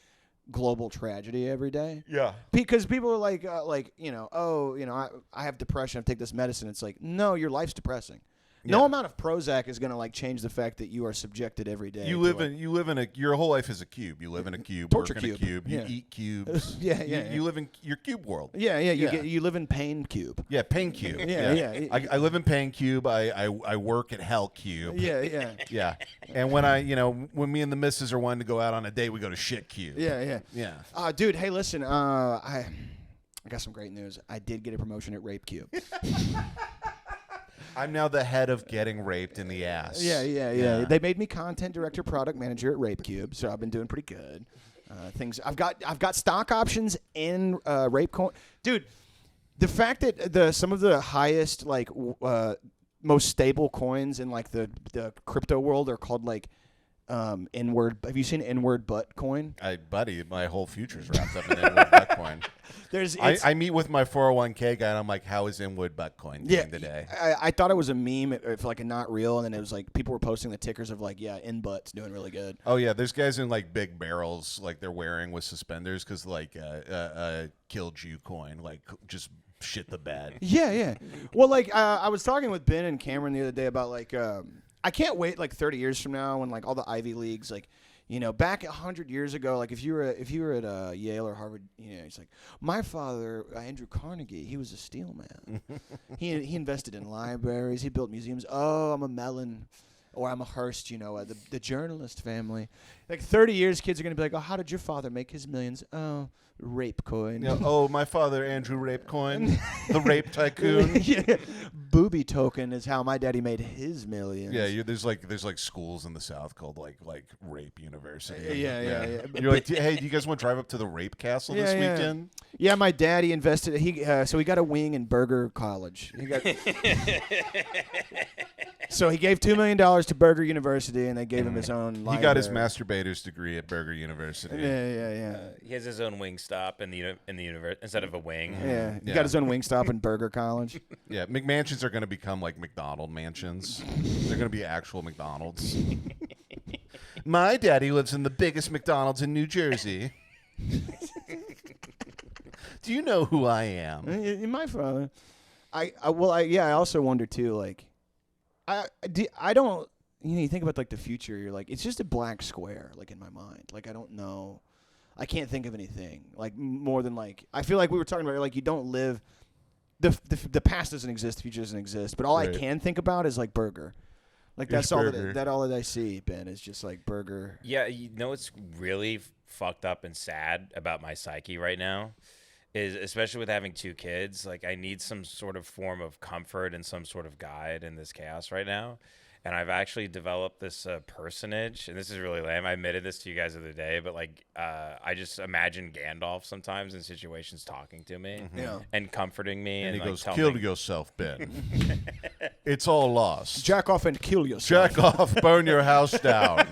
global tragedy every day. Yeah. Because people are like, I have depression, I take this medicine. It's like, no, your life's depressing. No amount of Prozac is gonna like change the fact that you are subjected every day. You live in a your whole life is a cube. You live in a cube, Torture work in a cube. cube. You Yeah. eat cubes. You live in your cube world. Yeah, yeah. Yeah. You live in Pain Cube. Yeah, Pain Cube. Yeah. I live in Pain Cube. I work at Hell Cube. Yeah. Yeah. And when when me and the missus are wanting to go out on a date, we go to Shit Cube. Yeah. Yeah. Dude, hey, listen. I got some great news. I did get a promotion at Rape Cube. I'm now the head of getting raped in the ass. Yeah. They made me content director, product manager at Rape Cube, so I've been doing pretty good. I've got stock options in Rape Coin. Dude, the fact that some of the highest most stable coins in like the crypto world are called like inward. Have you seen inward butt coin? Buddy, my whole future's wrapped up in inward butt coin. I meet with my 401k guy, and I'm like, how is inward butt coin doing today? I thought it was a meme, if like not real, and then it was like people were posting the tickers of like, in butt's doing really good. Oh yeah, there's guys in like big barrels, like they're wearing with suspenders, because like killed you coin, like just shit the bed. Yeah. Well, like I was talking with Ben and Cameron the other day about like I can't wait like 30 years from now when like all the Ivy Leagues, like, back 100 years ago, like if you were at Yale or Harvard, it's like my father, Andrew Carnegie, he was a steel man. he invested in libraries, he built museums. Oh, I'm a Mellon, or I'm a Hearst, the journalist family. Like 30 years, kids are gonna be like, oh, how did your father make his millions? Oh, rape coin. Oh, my father, Andrew Rape Coin, the rape tycoon. Yeah. Booby token is how my daddy made his millions. Yeah, there's like schools in the South called like Rape University. Yeah. You're like, hey, do you guys want to drive up to the Rape Castle this weekend? Yeah, my daddy invested. So he got a wing in Berger College. So he gave $2 million to Berger University, and they gave him his own library. He got his masturbator's degree at Berger University. Yeah. He has his own wing stop in the universe instead of a wing. Yeah, he got his own wing stop in Berger College. Yeah, McMansions are going to become like McDonald mansions. They're going to be actual McDonald's. My daddy lives in the biggest McDonald's in New Jersey. Do you know who I am? My father. I also wonder too, like, I don't, you think about like the future, you're like, it's just a black square, like in my mind. Like, I don't know. I can't think of anything like more than like, I feel like we were talking about, like, you don't live, the past doesn't exist, the future doesn't exist, but all I can think about is like Burger. Like that's all that I see, Ben, is just like Burger. Yeah, what's really fucked up and sad about my psyche right now is, especially with having 2 kids, like I need some sort of form of comfort and some sort of guide in this chaos right now. And I've actually developed this personage, and this is really lame. I admitted this to you guys the other day, but like I just imagine Gandalf sometimes in situations talking to me and comforting me. And he like, goes, kill yourself, Ben. It's all lost. Jack off and kill yourself. Jack off, burn your house down.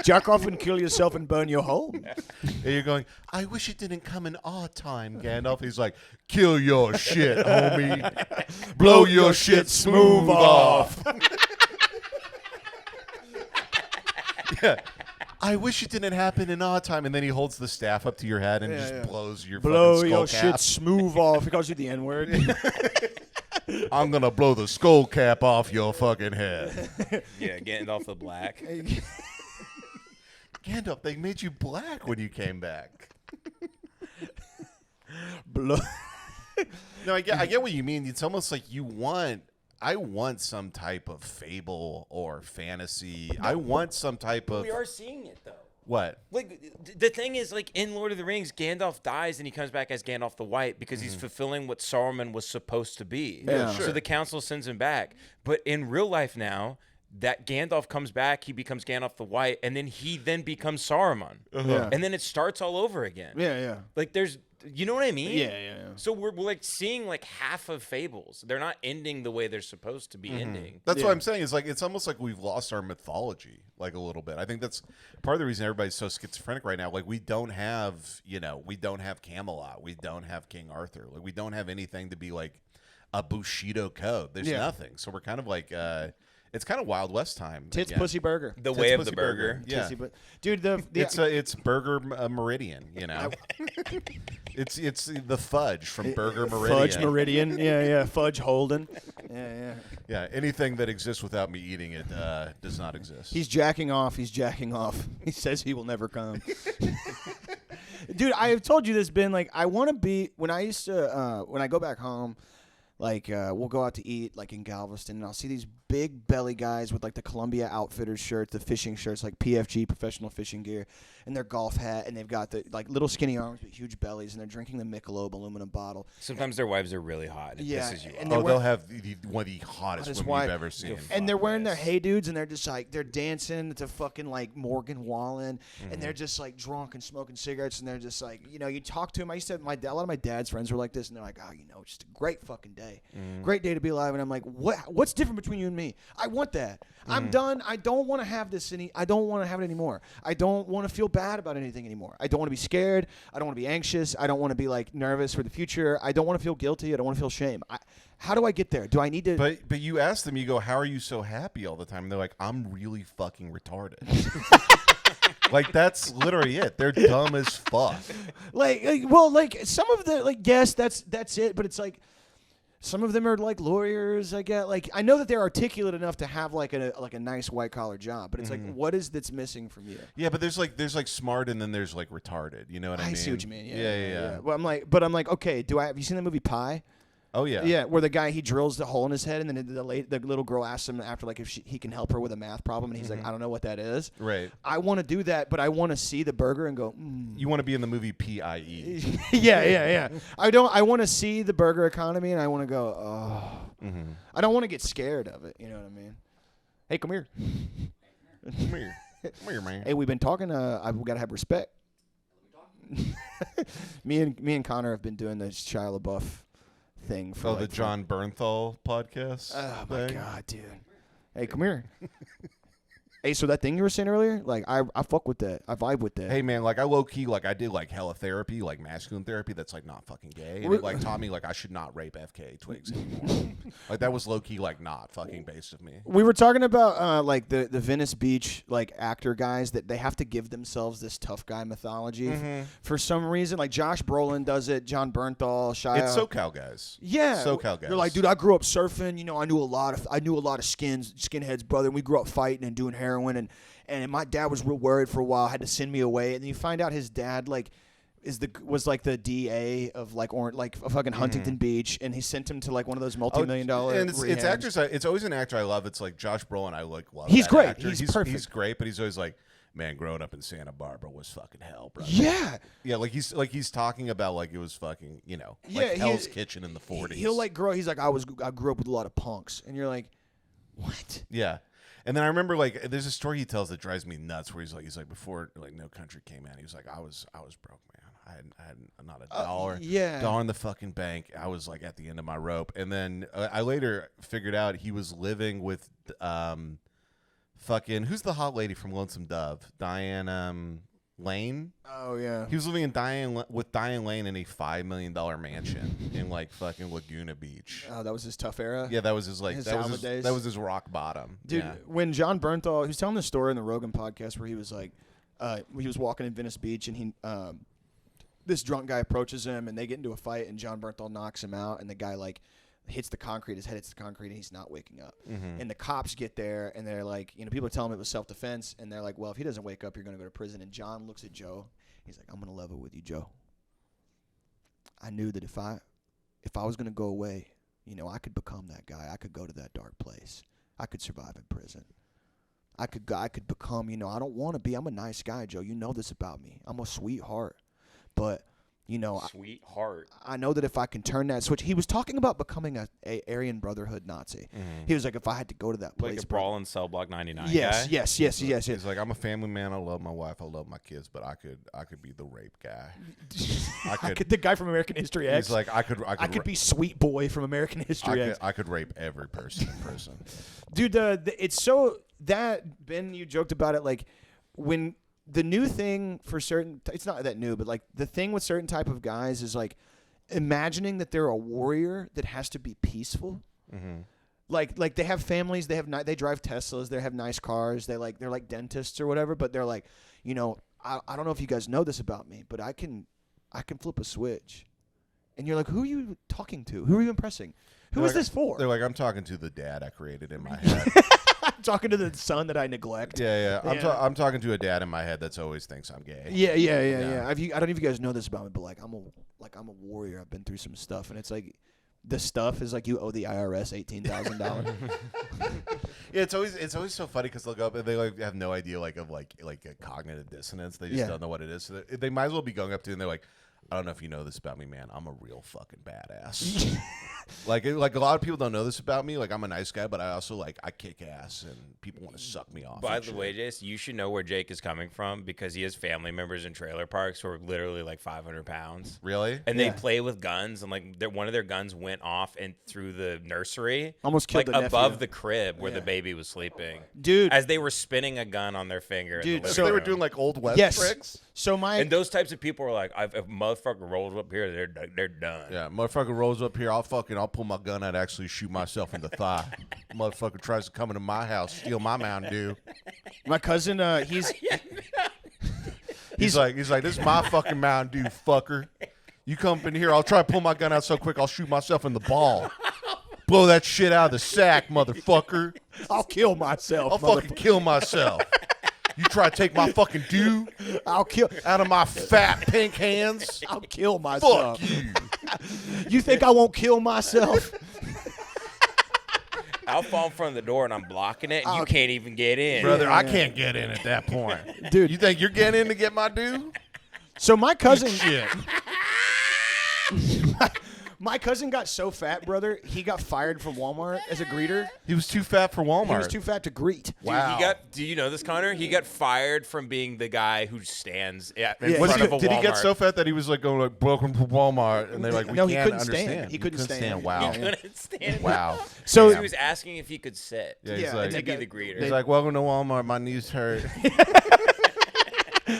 Jack off and kill yourself and burn your home. And you're going, I wish it didn't come in our time, Gandalf. He's like, kill your shit, homie. Blow your shit smooth off. Yeah. I wish it didn't happen in our time. And then he holds the staff up to your head and just blows your fucking skull cap. Shit smooth off. He calls you the N-word. I'm going to blow the skull cap off your fucking head. Yeah, Gandalf the Black. Gandalf, they made you black when you came back. Blow. No, I get what you mean. It's almost like I want some type of fable or fantasy. I want some type of. We are seeing it though. What? Like the thing is, like in Lord of the Rings, Gandalf dies and he comes back as Gandalf the White because he's fulfilling what Saruman was supposed to be. Yeah. Sure. So the council sends him back. But in real life now, that Gandalf comes back, he becomes Gandalf the White, and then he becomes Saruman. Yeah. And then it starts all over again. Yeah. Like there's, you know what I mean? Yeah. So we're like seeing like half of fables. They're not ending the way they're supposed to be ending. That's what I'm saying. Is like it's almost like we've lost our mythology, like a little bit. I think that's part of the reason everybody's so schizophrenic right now. Like we don't have Camelot, we don't have King Arthur, like we don't have anything to be like a Bushido code. There's nothing. So we're kind of like It's kind of Wild West time. Tits, again. pussy, burger. The Tits, way of pussy, the burger. Yeah. Dude, It's Burger Meridian, you know. it's the fudge from Burger Meridian. Fudge Meridian. Yeah. Fudge Holden. Yeah. Yeah, anything that exists without me eating it does not exist. He's jacking off. He says he will never come. Dude, I have told you this, Ben. Like, I want to be when I go back home. Like, we'll go out to eat, like, in Galveston, and I'll see these big belly guys with, like, the Columbia Outfitters shirts, the fishing shirts, like PFG, professional fishing gear, and their golf hat, and they've got the, like, little skinny arms but huge bellies, and they're drinking the Michelob aluminum bottle. Sometimes their wives are really hot. And it pisses you and off. they'll have one of the hottest women wife. you've ever seen. And they're wearing their Hey Dudes, and they're just, like, they're dancing to fucking, like, Morgan Wallen, and they're just, like, drunk and smoking cigarettes, and they're just, like, you know, you talk to them. I used to have a lot of my dad's friends were like this, and they're like, oh, you know, just a great fucking day. Great day to be alive. And I'm like, what's different between you and me? I want that. I'm done. I don't want to have this I don't want to have it anymore. I don't want to feel bad about anything anymore. I don't want to be scared. I don't want to be anxious. I don't want to be like nervous for the future. I don't want to feel guilty. I don't want to feel shame. How do I get there? Do I need to? But you ask them, you go, how are you so happy all the time? And they're like, I'm really fucking retarded. Like, that's literally it. They're dumb as fuck. Like some of the, like, yes, that's it. But it's like, some of them are like lawyers. I get, like, I know that they're articulate enough to have like a nice white collar job, but it's like, what is that's missing from you? Yeah, but there's like smart and then there's like retarded. You know what I mean? I see what you mean. Yeah. Well, I'm like, okay. Have you seen the movie Pi? Oh yeah. Yeah, where the guy, he drills the hole in his head, and then the little girl asks him after, like, if he can help her with a math problem, and he's like, I don't know what that is. Right. I want to do that, but I want to see the burger and go, You want to be in the movie P.I.E. yeah. I want to see the burger economy, and I want to go, oh. I don't want to get scared of it. You know what I mean? Hey, come here. Come here, man. Hey, we've been talking. I've got to have respect. me and Connor have been doing the Shia LaBeouf thing for the John Bernthal podcast. Oh my god, dude! Hey, come here. Hey, so that thing you were saying earlier, like, I fuck with that. I vibe with that. Hey man, like, I low key, like, I did like hella therapy, like masculine therapy. That's like not fucking gay, and it like taught me like I should not rape FK Twigs anymore. Like, that was low key like not fucking based of me. We were talking about like the Venice Beach, like, actor guys that they have to give themselves this tough guy mythology for some reason. Like, Josh Brolin does it, John Bernthal, Shia. It's SoCal guys. Yeah, SoCal guys. They're like, dude, I grew up surfing. You know, I knew a lot of skinheads, brother. And we grew up fighting and doing heroin, and my dad was real worried for a while. Had to send me away, and then you find out his dad like was like the DA of like fucking Huntington Beach, and he sent him to like one of those multi-million-dollar. And it's rehabs. actors. It's always an actor I love. It's like Josh Brolin. I like love. He's that great. Actor. He's perfect. He's great, but he's always like, man, growing up in Santa Barbara was fucking hell, bro. Yeah. Yeah, like he's talking about like it was fucking, you know, Yeah, like Hell's Kitchen in the 40s. He'll like grow. He's like, I grew up with a lot of punks, and you're like, what? Yeah. And then I remember, like, there's a story he tells that drives me nuts where he's like before like No Country came out, he was like, I was broke, man. I had not a dollar, dollar in the fucking bank. I was like at the end of my rope. And then I later figured out he was living with fucking, who's the hot lady from Lonesome Dove? Diane Lane. Oh yeah. He was living with Diane Lane in a $5 million mansion in like fucking Laguna Beach. Oh, that was his tough era. Yeah, that was his like His that Alma days. was his rock bottom. Dude, Yeah. when John Bernthal, he was telling the story in the Rogan podcast where he was like, he was walking in Venice Beach, and he, this drunk guy approaches him, and they get into a fight, and John Bernthal knocks him out, and the guy like hits the concrete, his head hits the concrete, and he's not waking up. And the cops get there, and they're like, you know, people are telling him it was self-defense, and they're like, well, if he doesn't wake up, you're going to go to prison. And John looks at Joe. He's like, I'm going to level with you, Joe. I knew that if I was going to go away, you know, I could become that guy. I could go to that dark place. I could survive in prison. I could become, you know, I don't want to be. I'm a nice guy, Joe. You know this about me. I'm a sweetheart. But, you know, Sweetheart. I know that if I can turn that switch. He was talking about becoming a Aryan Brotherhood Nazi. He was like, if I had to go to that place. Like a brawl in Cell Block 99 Yes, guy? yes. He's like, I'm a family man. I love my wife. I love my kids, but I could be the rape guy. The guy from American History X. He's like, I could be Sweet Boy from American History X. I could rape every person in prison. Dude, it's so that, Ben, you joked about it, like when the new thing for certain, it's not that new, but like the thing with certain type of guys is like imagining that they're a warrior that has to be peaceful. Like they have families, they drive Teslas, they have nice cars, they're like dentists or whatever, but they're like, you know, I don't know if you guys know this about me, but I can flip a switch. And you're like, who are you talking to? Who are you impressing? Who is this for? They're like, I'm talking to the dad I created in my head. I'm talking to the son that I neglect. Yeah. I'm talking to a dad in my head that's always thinks I'm gay. Yeah. I don't know if you guys know this about me, but like I'm a warrior. I've been through some stuff, and it's like the stuff is like you owe the IRS $18,000. Yeah, it's always so funny because they'll go up and they like have no idea like a cognitive dissonance. They just don't know what it is. So they might as well be going up to you and they're like, I don't know if you know this about me, man. I'm a real fucking badass. like a lot of people don't know this about me. Like I'm a nice guy, but I also I kick ass and people want to suck me off. By the way, Jace, you should know where Jake is coming from because he has family members in trailer parks who are literally like 500 pounds. Really? And they play with guns, and like one of their guns went off and through the nursery, Almost killed like the above nephew. the crib where the baby was sleeping, Dude. as they were spinning a gun on their finger. Dude, in the So living they were room. doing like old West Yes. tricks. So my And those types of people are like, if a motherfucker rolls up here, they're done. Yeah, motherfucker rolls up here. I'll pull my gun out, actually shoot myself in the thigh. Motherfucker tries to come into my house, steal my Mountain Dew. my cousin, He's like, this is my fucking Mountain Dew, fucker. You come up in here, I'll try to pull my gun out so quick, I'll shoot myself in the ball. Blow that shit out of the sack, motherfucker. I'll kill myself. I'll fucking kill myself. You try to take my fucking dew I'll kill. out of my fat pink hands? I'll kill myself. Fuck you. You think I won't kill myself? I'll fall in front of the door and I'm blocking it, and you can't even get in. Brother, I can't get in at that point. Dude. You think you're getting in to get my dew? So my cousin, Shit. my cousin got so fat, brother, he got fired from Walmart as a greeter. He was too fat for Walmart. He was too fat to greet. Wow. Do you know this, Connor? He got fired from being the guy who stands in Yeah. Was front he, of a did he get Walmart. so fat that he was like going like welcome to Walmart and they're like we No, he can't couldn't stand. understand. He couldn't stand. Wow. Yeah. Couldn't stand. Wow. So He was asking if he could sit. Yeah, he's Yeah, like, To be the greeter. he's like welcome to Walmart. My knees hurt.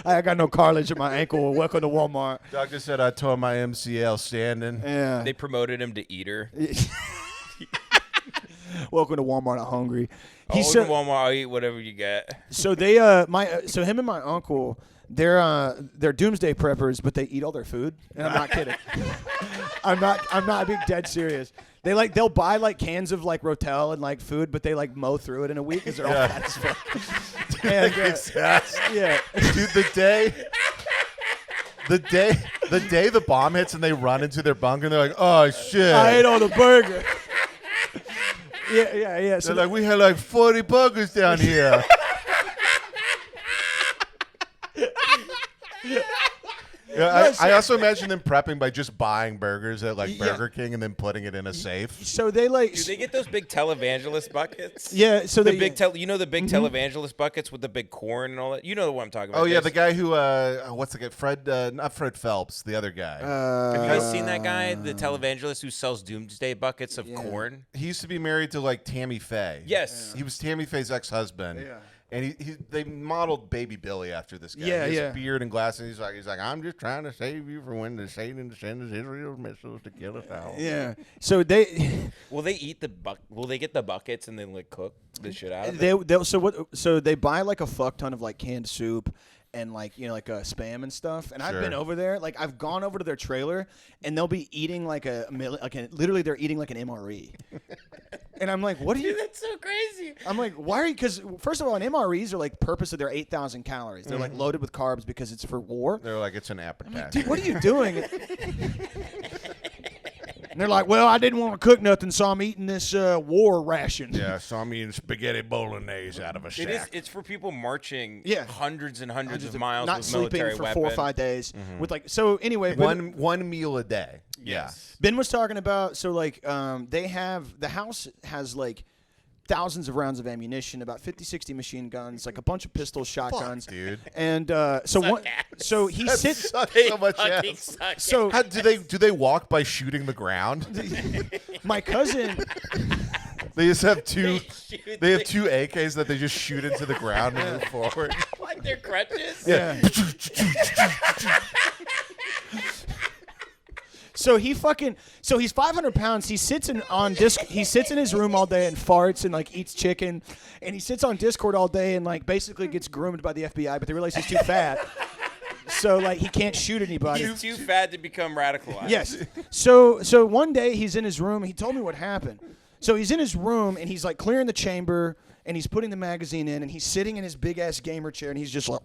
I got no cartilage in my ankle. Welcome to Walmart. Doctor said I tore my MCL standing. Yeah. They promoted him to eater. Welcome to Walmart. I'm hungry. He He said, said. Walmart, I'll eat whatever you get. So they so him and my uncle, they're doomsday preppers, but they eat all their food, and I'm not kidding. I'm not being dead serious. They'll buy like cans of like Rotel and like food, but they like mow through it in a week because they're all fat as fuck. And, yeah. Dude, the day the bomb hits and they run into their bunker and they're like, oh shit. I ate all the burger. Yeah. So They're like, we had like 40 burgers down here. Yeah, I also imagine them prepping by just buying burgers at like Burger King and then putting it in a safe. so they like. Do they get those big televangelist buckets? Yeah. So The they big the big televangelist buckets with the big corn and all that. You know what I'm talking about. Oh yeah, Jace. the guy who what's the guy? Fred, not Fred Phelps, the other guy. Have you guys seen that guy, the televangelist who sells doomsday buckets of corn? He used to be married to like Tammy Faye. Yes. He was Tammy Faye's ex-husband. Yeah. And they modeled Baby Billy after this guy. Yeah, he has yeah. a beard and glasses. He's like, I'm just trying to save you from when the Satan sends Israel's missiles to kill us all. Yeah. So they. Will they eat Will they get the buckets and then like cook the shit out of it? So they buy like a fuck ton of like canned soup and like spam and stuff. And I've been Sure. over there. Like I've gone over to their trailer and they'll be eating literally they're eating like an MRE. And I'm like, what are you? That's so crazy. I'm like, why are you? Because first of all, MREs are like purpose of their 8,000 calories. They're like loaded with carbs because it's for war. They're like, it's an appetizer. Dude, what are you doing? And they're like, well, I didn't want to cook nothing, so I'm eating this war ration. Yeah, so I'm eating spaghetti bolognese out of a shack. It's for people marching Yeah. hundreds and hundreds of miles not with sleeping military for weapons. 4 or 5 days with like. So anyway, One meal a day. Yes. Ben was talking about the house has like thousands of rounds of ammunition, about 50-60 machine guns, like a bunch of pistols, shotguns, dude. And so he That sits. sucks They so much fucking ass. suck. So How, do they walk by shooting the ground? my cousin, They just have two. shoot They have two AKs that they just shoot into the ground and move forward. like their crutches. yeah. So he's 500 pounds. He sits he sits in his room all day and farts and like eats chicken, and he sits on Discord all day and like basically gets groomed by the FBI, but they realize he's too fat. So like he can't shoot anybody. He's too fat to become radicalized. Yes. So one day he's in his room. He told me what happened. So he's in his room and he's like clearing the chamber and he's putting the magazine in and he's sitting in his big ass gamer chair and he's just like,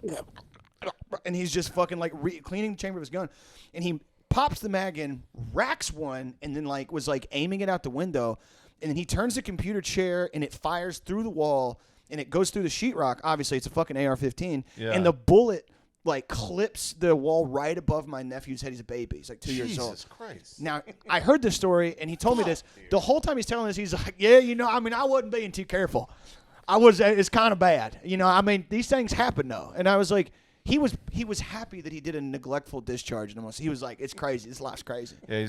and he's just fucking like cleaning the chamber of his gun, and he pops the mag in, racks one, and then like was like aiming it out the window, and then he turns the computer chair and it fires through the wall and it goes through the sheetrock. Obviously, it's a fucking AR-15, and the bullet like clips the wall right above my nephew's head. He's a baby. He's like 2 years old. Jesus Christ. Now, I heard this story, and he told me this. The whole time he's telling this, he's like, yeah, I mean, I wasn't being too careful. It's kind of bad. I mean, these things happen, though. And I was like, he was happy that he did a neglectful discharge. And he was like, it's crazy. This life's crazy. Yeah,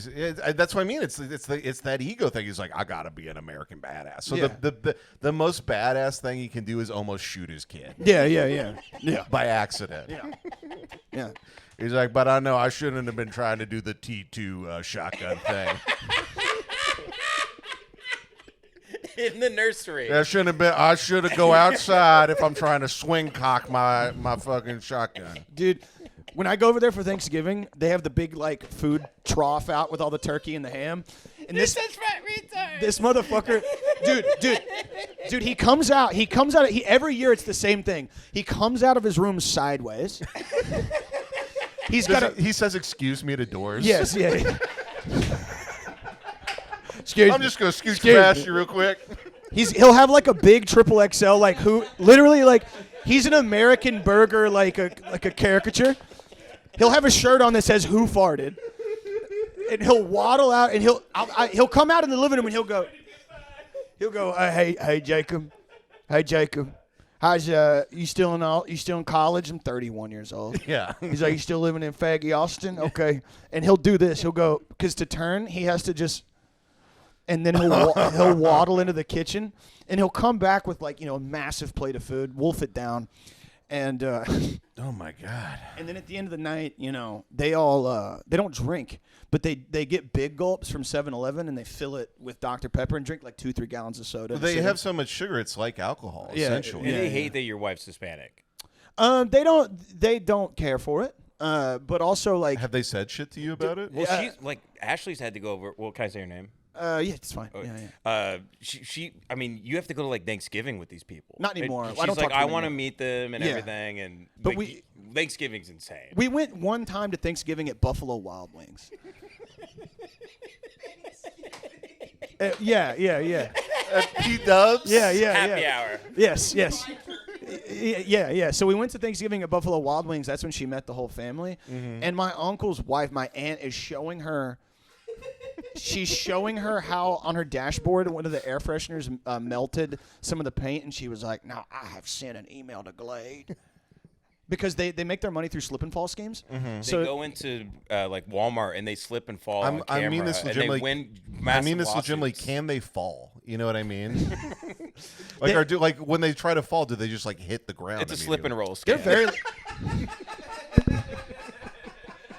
that's what I mean. It's that ego thing. He's like, I gotta be an American badass. So Yeah. the most badass thing he can do is almost shoot his kid. Yeah. By accident. Yeah. He's like, but I know I shouldn't have been trying to do the T2 shotgun thing. In the nursery. That shouldn't have been. I should have go outside if I'm trying to swing cock my fucking shotgun. Dude, when I go over there for Thanksgiving, they have the big like food trough out with all the turkey and the ham. And this motherfucker, dude, he comes out. Every year it's the same thing. He comes out of his room sideways. He says, "Excuse me" to doors. Yes, yeah. I'm just gonna scoot past you real quick. He'll have like a big triple XL, like literally like he's an American burger, like a caricature. He'll have a shirt on that says "Who farted," and he'll waddle out, and he'll come out in the living room, and he'll go, hey Jacob, how's you still in college? I'm 31 years old. Yeah. He's like, you still living in Faggy Austin? Okay. And he'll do this. He'll go, because to turn, he has to just, and then he'll waddle into the kitchen, and he'll come back with like, a massive plate of food, wolf it down, and Oh my God. and then at the end of the night, they all they don't drink, but they get big gulps from 7-Eleven and they fill it with Dr. Pepper and drink like 2-3 gallons of soda. They have so much sugar, it's like alcohol, essentially. And they hate that your wife's Hispanic. They don't care for it. But also like Have they said shit to you about it? Well, she's like Ashley's had to go over. Well, can I say her name? yeah, it's fine. Yeah. She. I mean, you have to go to like Thanksgiving with these people. Not anymore. She's I don't like, talk to I them want to anymore. meet them and Yeah. everything, and But like, Thanksgiving's insane. We went one time to Thanksgiving at Buffalo Wild Wings. Yeah. P-dubs? Yeah. Happy hour. Yes. Yeah. So we went to Thanksgiving at Buffalo Wild Wings. That's when she met the whole family. Mm-hmm. And my uncle's wife, my aunt, is showing her. She's showing her how on her dashboard one of the air fresheners melted some of the paint, and she was like, "Now I have sent an email to Glade." Because they make their money through slip and fall schemes. Mm-hmm. So They go into like Walmart and they slip and fall on I camera. mean this and legitimately. they win I massive mean this legitimately. lawsuits. Can they fall? You know what I mean? When they try to fall, do they just like hit the ground? It's a slip and immediately? roll. they're Scam. very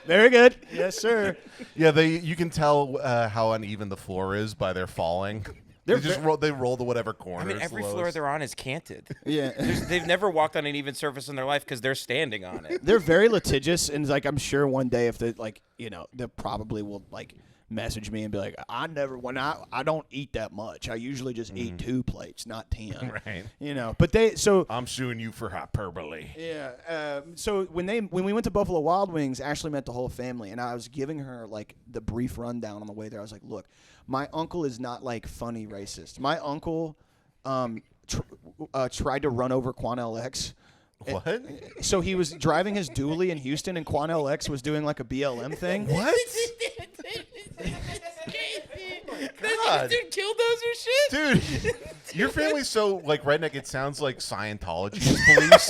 very good. Yes, sir. Yeah, you can tell how uneven the floor is by their falling. They're They roll to whatever corner. I mean, is every the floor lowest. they're on is canted. Yeah. They've never walked on an even surface in their life because they're standing on it. They're very litigious, and like I'm sure one day if they they probably will like message me and be like, I don't eat that much. I usually just eat 2 plates, not 10. Right. But I'm suing you for hyperbole. yeah. So when we went to Buffalo Wild Wings, Ashley met the whole family, and I was giving her like the brief rundown on the way there. I was like, look, my uncle is not like funny racist. My uncle tried to run over Quan LX. What? So he was driving his dually in Houston, and Quan LX was doing like a BLM thing. What? God. Dude, killdozer shit. Dude, your family's so like redneck. It sounds like Scientology's police.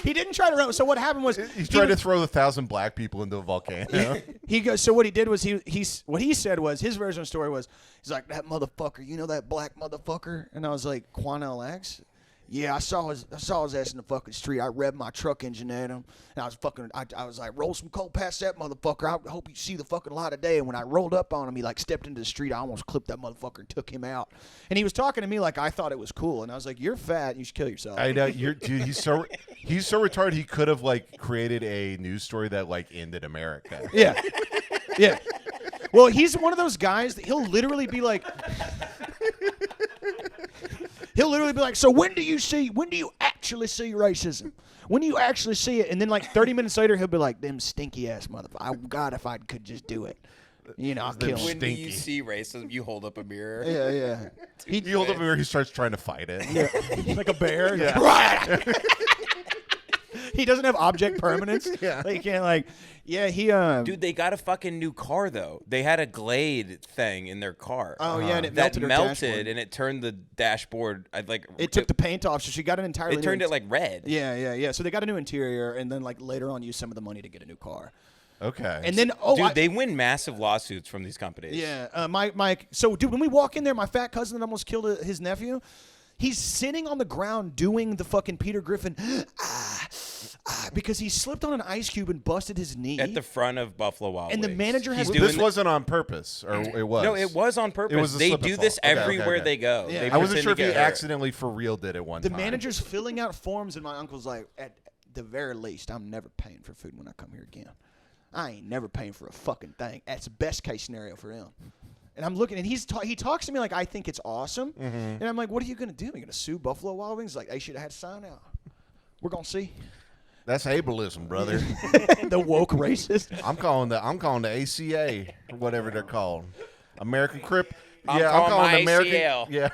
He didn't try to run. So what happened was He's trying to throw 1,000 black people into a volcano. he goes. So what he did was what he said was his version of the story was he's like, that motherfucker, that black motherfucker, and I was like, Quan LX. Yeah, I saw his ass in the fucking street. I revved my truck engine at him, and I was like, roll some coal past that motherfucker. I hope you see the fucking light of day. And when I rolled up on him, he like stepped into the street. I almost clipped that motherfucker and took him out. And he was talking to me like I thought it was cool, and I was like, you're fat, and you should kill yourself. I know, dude. He's so retarded. He could have like created a news story that like ended America. Yeah, yeah. Well, he's one of those guys that he'll literally be like. He'll literally be like, so when do you actually see racism? When do you actually see it? And then like 30 minutes later, he'll be like, them stinky ass motherfucker. God, if I could just do it. You know, I'll kill him. When do you see racism? You hold up a mirror. Yeah, yeah. He holds up a mirror. He starts trying to fight it. Yeah. Like a bear. Yeah. He doesn't have object permanence. Yeah. Like, he can't like, yeah, he, Dude, they got a fucking new car, though. They had a Glade thing in their car. Oh, yeah, and it that melted her dashboard. and it turned the dashboard, it took the paint off, so she got an entirely It turned it like red. Yeah. So they got a new interior, and then like later on used some of the money to get a new car. Okay. And then, Dude, they win massive lawsuits from these companies. Yeah, so dude, when we walk in there, my fat cousin that almost killed his nephew, he's sitting on the ground doing the fucking Peter Griffin, because he slipped on an ice cube and busted his knee. At the front of Buffalo Wild And the Wings. manager has- He's this doing wasn't on purpose, or it was? No, it was on purpose. It was a They slip and do fall. this Okay, everywhere okay. they go. Yeah. They I wasn't pretend sure if to he get hurt. accidentally for real did it one The time. manager's filling out forms, and my uncle's like, at the very least, I'm never paying for food when I come here again. I ain't never paying for a fucking thing. That's the best case scenario for him. And I'm looking, and he talks to me like I think it's awesome. Mm-hmm. And I'm like, what are you going to do? Are you going to sue Buffalo Wild Wings? Like, they should have had a sign out. We're going to see. That's ableism, brother. The woke racist. I'm calling the ACA or whatever they're called. American Crip. I'm Yeah, calling I'm calling my the American. ACL. Yeah.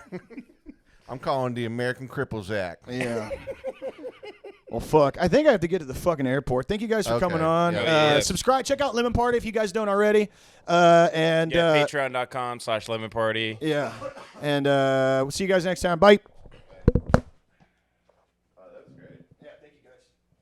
I'm calling the American Cripples Act. Yeah. Well, fuck. I think I have to get to the fucking airport. Thank you guys for Okay. coming on. Yeah. Subscribe. Check out Lemon Party if you guys don't already. And Patreon.com/lemonparty. yeah. And we'll see you guys next time. Bye.